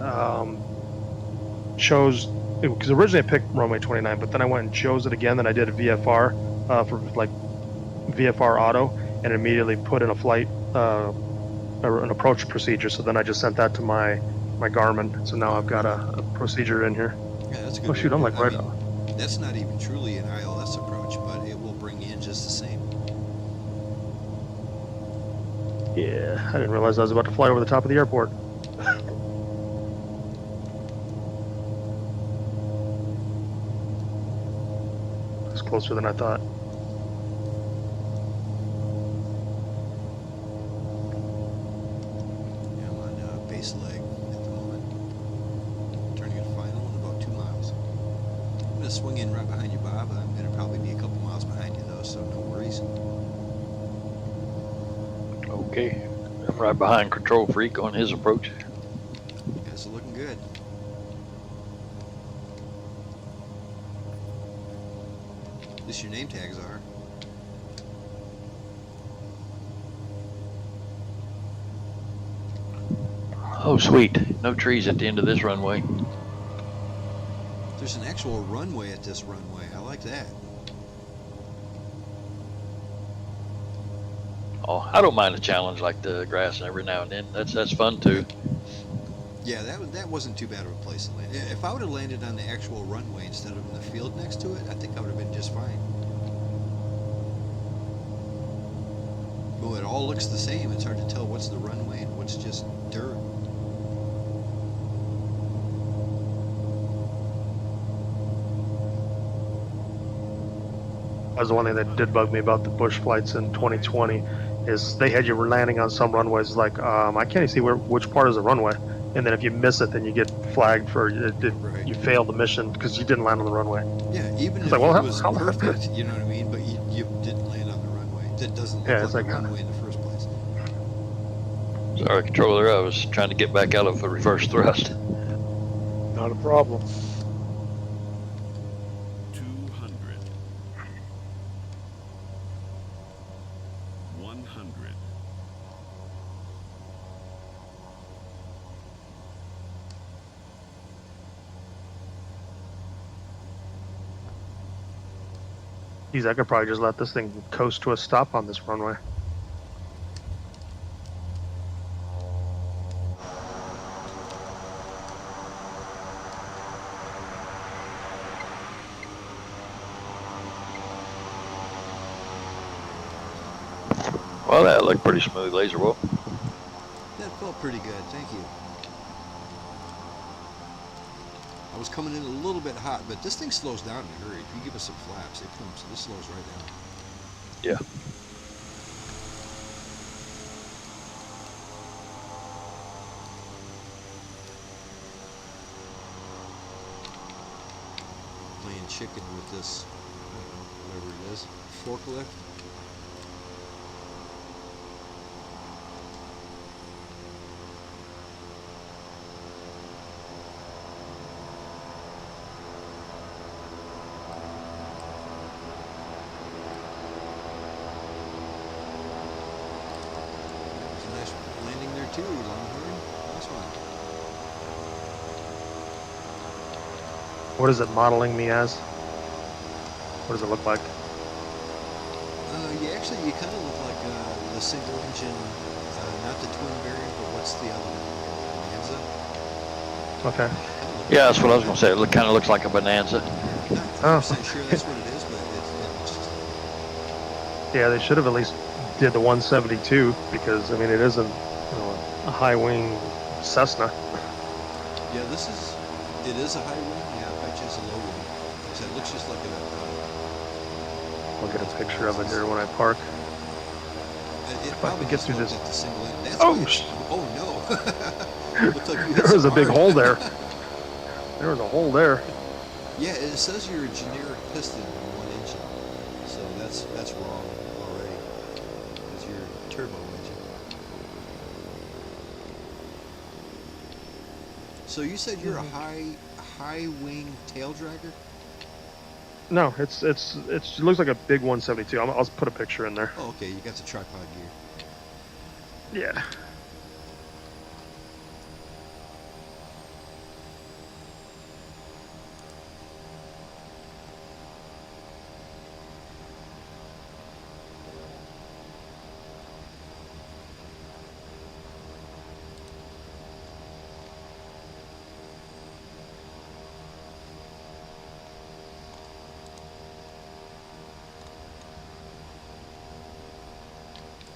chose, because originally I picked runway 29, but then I went and chose it again. Then I did a VFR for like VFR auto, and immediately put in a flight or an approach procedure. So then I just sent that to my Garmin. So now I've got a procedure in here. Yeah, that's a good. Oh shoot, I'm like right I mean, on. that's not even truly an ILS approach, but it will bring in just the same. Yeah, I didn't realize I was about to fly over the top of the airport. It's closer than I thought. Yeah, I'm on base leg at the moment. Turning it final in about 2 miles. I'm going to swing in right behind you, Bob. I'm going to probably be a couple miles behind you, though, so no worries. Okay. I'm right behind Control Freak on his approach. You guys are looking good. At least your name tags are. Oh, sweet. No trees at the end of this runway. There's an actual runway at this runway. I like that. Oh, I don't mind a challenge like the grass every now and then. That's fun too. Yeah, that wasn't too bad of a place to land. If I would have landed on the actual runway instead of in the field next to it, I think I would have been just fine. Well, it all looks the same. It's hard to tell what's the runway and what's just dirt. That was the one thing that did bug me about the bush flights in 2020 is they had you landing on some runways like I can't even see which part is the runway, and then if you miss it, then you get flagged for Right. you failed the mission because you didn't land on the runway. Yeah, even It's if like, well, it was how perfect, you know what I mean, but you didn't land on the runway. That doesn't look Yeah, like it's a like, runway in the first place. Sorry, controller. I was trying to get back out of a reverse thrust. Not a problem. 200. 100. Geez, I could probably just let this thing coast to a stop on this runway. Well, that looked pretty smooth, Lazerbolt. That felt pretty good, thank you. I was coming in a little bit hot, but this thing slows down in a hurry. If you give us some flaps, this slows right down. Yeah. Playing chicken with this, I don't know, whatever it is, forklift. There's a nice landing there too, Longhorn. Nice one. What is it modeling me as? What does it look like? You kind of look like the single engine, not the twin variant, but what's the other one? Okay. Yeah, that's what I was going to say. It kind of looks like a Bonanza. Not 100% sure that's what it is, but it looks just like Yeah, they should have at least did the 172 because I mean it isn't a high wing Cessna. it. Yeah, it is a high wing. Yeah, I bet you it's a low wing. Like I said, it looks just like I'll get a picture of it here when I park. it I probably can get just through looked this- at the single engine. That's Oh, why it's, oh no. Looks like you hit There was a some big hard. hole there. There was a hole there. Yeah, it says you're a generic piston in one engine, so that's wrong already. Because you're a turbo engine. So you said you're a high wing tail dragger? No, it looks like a big 172. I'll put a picture in there. Oh, okay. You got the tripod gear. Yeah.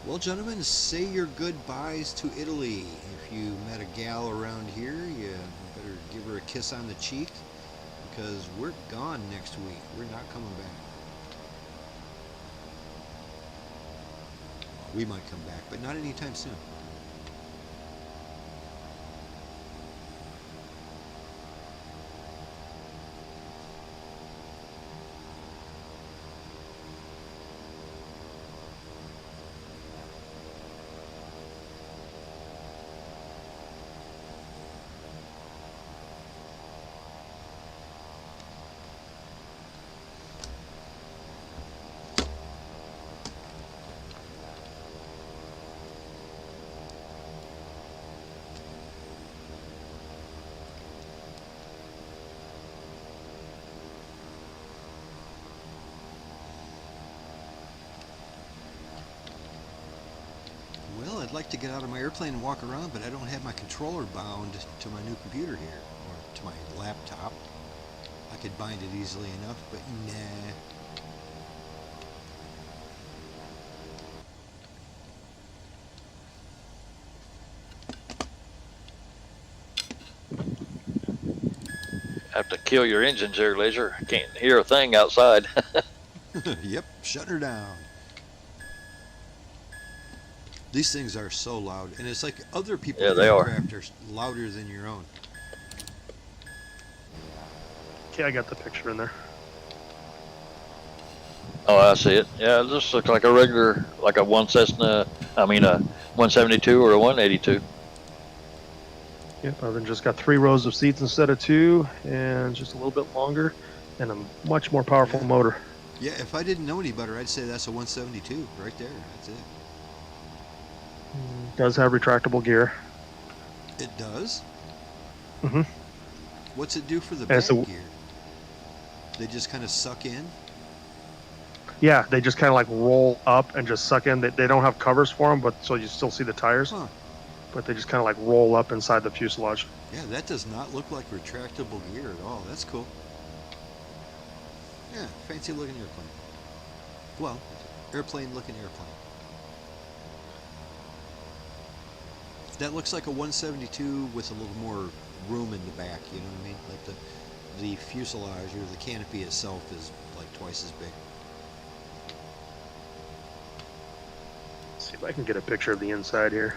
Well, gentlemen, say your goodbyes to Italy. If you met a gal around here, you better give her a kiss on the cheek, because we're gone next week. We're not coming back. Well, we might come back, but not anytime soon. like to get out of my airplane and walk around, but I don't have my controller bound to my new computer here, or to my laptop. I could bind it easily enough, but nah. Have to kill your engines there, Laser. I can't hear a thing outside. Yep, shutting her down. These things are so loud, and it's like other people's Yeah, they are. aircraft are louder than your own. Okay, I got the picture in there. Oh, I see it. Yeah, it just looks like a regular, like a one Cessna, a 172 or a 182. Yep, I've then just got 3 rows of seats instead of 2, and just a little bit longer, and a much more powerful motor. Yeah, if I didn't know any better, I'd say that's a 172 right there. That's it. Does have retractable gear. It does? Mm-hmm. What's it do for the And back it's a- gear? They just kind of suck in? Yeah, they just kind of like roll up and just suck in. They don't have covers for them, but so you still see the tires. Huh. But they just kind of like roll up inside the fuselage. Yeah, that does not look like retractable gear at all. That's cool. Yeah, fancy looking airplane. Well, airplane looking airplane. That looks like a 172 with a little more room in the back, you know what I mean? Like the fuselage or the canopy itself is like twice as big. Let's see if I can get a picture of the inside here.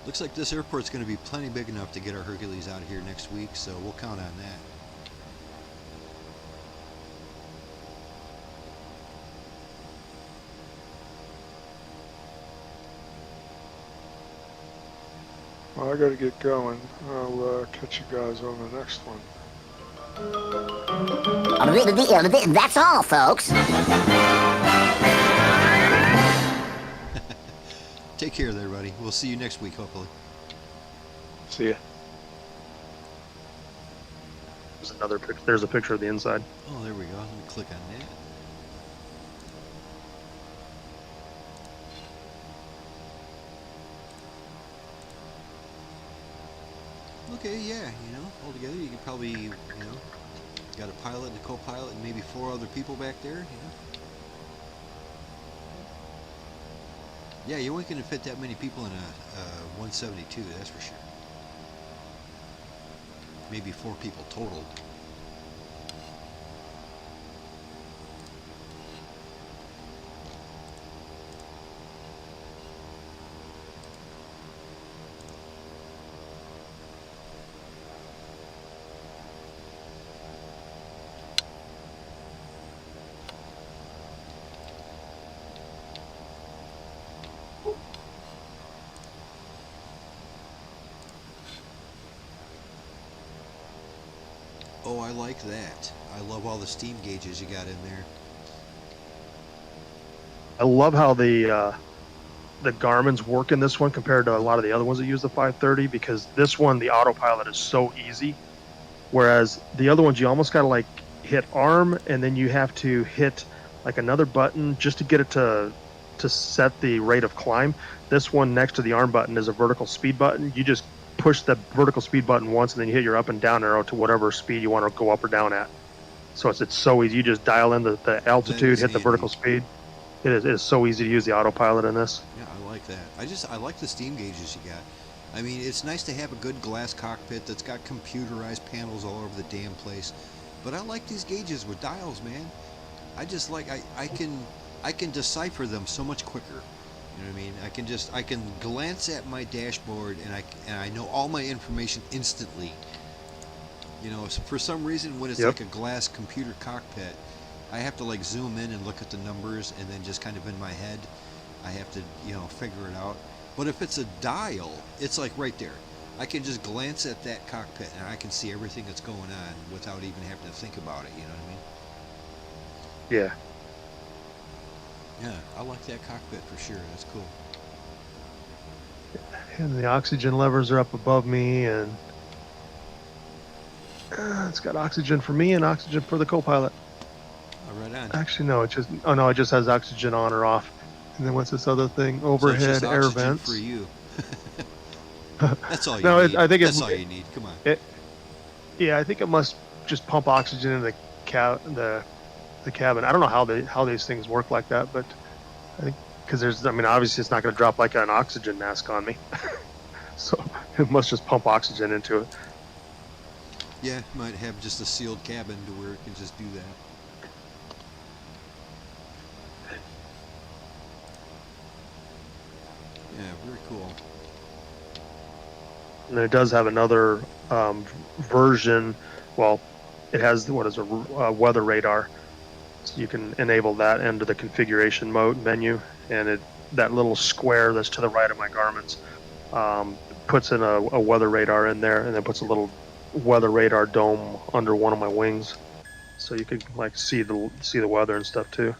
Looks like this airport's going to be plenty big enough to get our Hercules out of here next week, so we'll count on that. Well, I gotta get going. I'll catch you guys on the next one. That's all, folks. Take care there, buddy. We'll see you next week, hopefully. See ya. There's another picture. There's a picture of the inside. Oh, there we go. Let me click on that. Okay, yeah, altogether you could probably, got a pilot and a co-pilot and maybe 4 other people back there, Yeah, you ain't gonna fit that many people in a 172, that's for sure. Maybe 4 people total. Oh, I like that. I love all the steam gauges you got in there. I love how the Garmin's work in this one compared to a lot of the other ones that use the 530, because this one, the autopilot is so easy, whereas the other ones you almost gotta like hit arm and then you have to hit like another button just to get it to set the rate of climb. This one next to the arm button is a vertical speed button. You just push the vertical speed button once and then you hit your up and down arrow to whatever speed you want to go up or down at. So it's so easy. You just dial in the altitude, hit the vertical speed. It is so easy to use the autopilot in this. Yeah, I like that. I like the steam gauges you got. I mean, it's nice to have a good glass cockpit that's got computerized panels all over the damn place. But I like these gauges with dials, man. I just like I can decipher them so much quicker. You know what I mean? I can glance at my dashboard and I know all my information instantly. For some reason when it's like a glass computer cockpit, I have to like zoom in and look at the numbers and then just kind of in my head I have to, figure it out. But if it's a dial, it's like right there. I can just glance at that cockpit and I can see everything that's going on without even having to think about it, you know what I mean? Yeah. Yeah, I like that cockpit for sure. That's cool. And the oxygen levers are up above me, and It's got oxygen for me and oxygen for the co-pilot. Oh, right on. Actually, no, it just it just has oxygen on or off. And then what's this other thing? So it's Overhead just air oxygen vents. for you. That's all you No, need. I think That's all you need. Come on. Yeah, I think it must just pump oxygen into the cabin. I don't know how these things work like that, but I think because obviously it's not going to drop like an oxygen mask on me, so it must just pump oxygen into it. Yeah, might have just a sealed cabin to where it can just do that. Yeah, very cool. And it does have another version. Well, it has what is a weather radar, so you can enable that into the configuration mode menu, and that little square that's to the right of my garments puts in a weather radar in there, and then puts a little weather radar dome under one of my wings, so you could like see the weather and stuff too.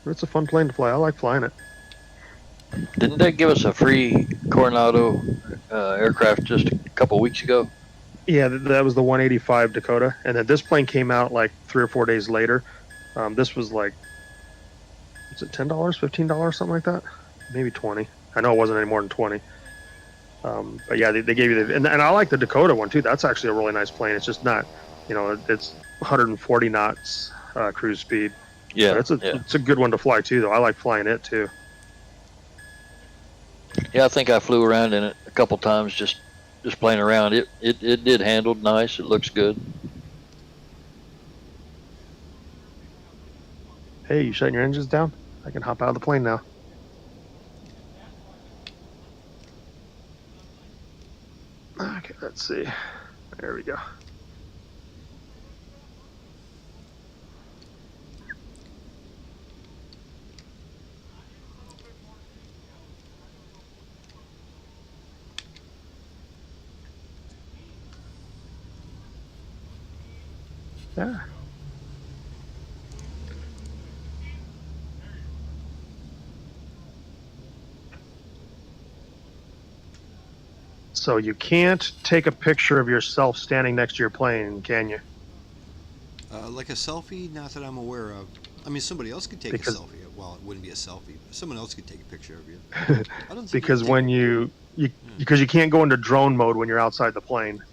It's a fun plane to fly. I like flying it. Didn't they give us a free Coronado aircraft just a couple weeks ago? Yeah, that was the 185 Dakota, and then this plane came out like 3 or 4 days later. This was like, was it $10, $15, something like that? Maybe 20. I know it wasn't any more than 20. But yeah, they gave you and I like the Dakota one too. That's actually a really nice plane. It's just not, it's 140 knots cruise speed. Yeah, But it's a good one to fly too, though. I like flying it too. Yeah, I think I flew around in it a couple times, just playing around. It did handle nice. It looks good. Hey, you shutting your engines down? I can hop out of the plane now. Okay, let's see. There we go. Yeah. So you can't take a picture of yourself standing next to your plane, can you? Like a selfie? Not that I'm aware of. I mean, somebody else could take a selfie. Well, it wouldn't be a selfie, but someone else could take a picture of you. I don't think Because when because you can't go into drone mode when you're outside the plane,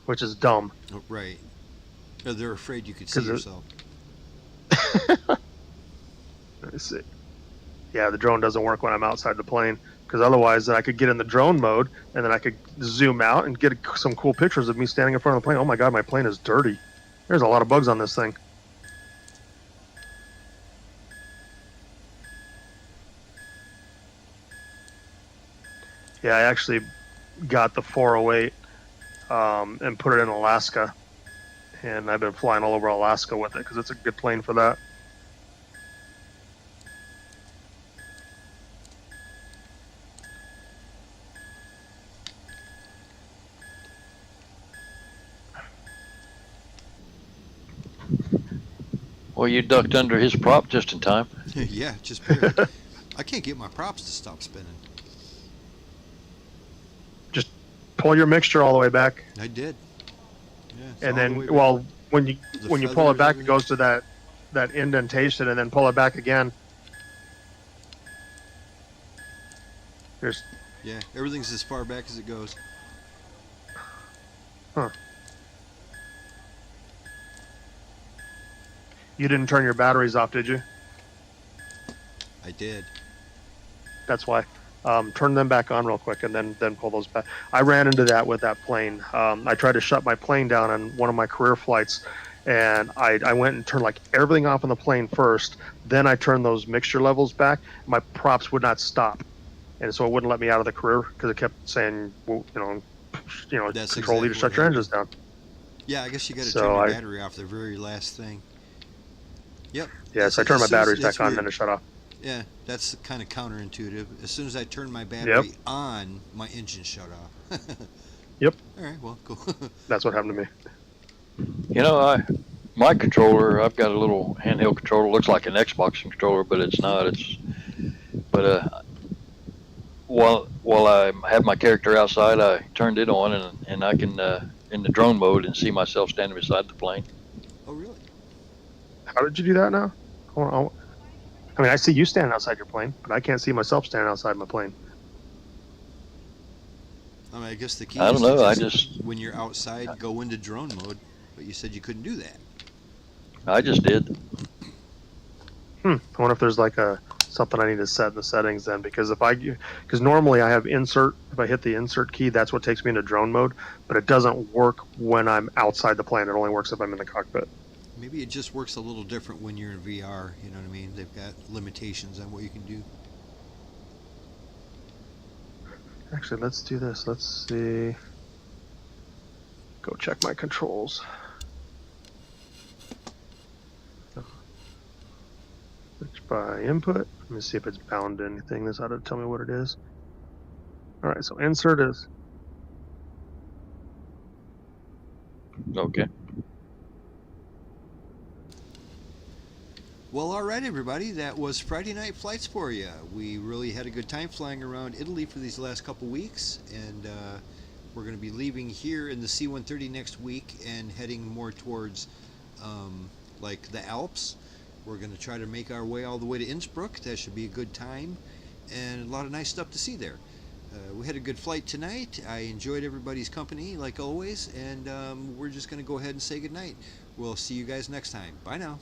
which is dumb. Oh, right. Or they're afraid you could see yourself. Let me see. Yeah, the drone doesn't work when I'm outside the plane, because otherwise then I could get in the drone mode and then I could zoom out and get some cool pictures of me standing in front of the plane. Oh my god, my plane is dirty. There's a lot of bugs on this thing. Yeah, I actually got the 408 and put it in Alaska, and I've been flying all over Alaska with it because it's a good plane for that. Well, you ducked under his prop just in time. Yeah, just barely. I can't get my props to stop spinning. Just pull your mixture all the way back. I did. Yeah. And then, well, when you pull it back, it goes to that indentation, and then pull it back again. Yeah, everything's as far back as it goes. Huh. You didn't turn your batteries off, did you? I did. That's why. Turn them back on real quick, and then pull those back. I ran into that with that plane. I tried to shut my plane down on one of my career flights, and I went and turned like everything off on the plane first. Then I turned those mixture levels back. My props would not stop, and so it wouldn't let me out of the career because it kept saying, well, That's control you to shut your engines down. Yeah, I guess you got to turn your battery off the very last thing. Yep. Yeah, so I turned my batteries back on and then it shut off. Yeah, that's kind of counterintuitive. As soon as I turned my battery on, my engine shut off. Yep. All right, well, cool. That's what happened to me. My controller, I've got a little handheld controller. Looks like an Xbox controller, but it's not. But while I have my character outside, I turned it on, and I can in the drone mode and see myself standing beside the plane. Oh, really? How did you do that now? Hold on. I mean, I see you standing outside your plane, but I can't see myself standing outside my plane. I mean, I guess the key I is don't know. to I just, just when you're outside, go into drone mode. But you said you couldn't do that. I just did. I wonder if there's like something I need to set in the settings then, because normally I have insert. If I hit the insert key, that's what takes me into drone mode, but it doesn't work when I'm outside the plane. It only works if I'm in the cockpit. Maybe it just works a little different when you're in VR. You know what I mean? They've got limitations on what you can do. Actually, let's do this. Let's see. Go check my controls. Switch by input. Let me see if it's bound to anything. This ought to tell me what it is. All right, so insert is. Okay. Well, all right, everybody. That was Friday Night Flights for you. We really had a good time flying around Italy for these last couple weeks, and we're going to be leaving here in the C-130 next week and heading more towards like the Alps. We're going to try to make our way all the way to Innsbruck. That should be a good time, and a lot of nice stuff to see there. We had a good flight tonight. I enjoyed everybody's company, like always, and we're just going to go ahead and say goodnight. We'll see you guys next time. Bye now.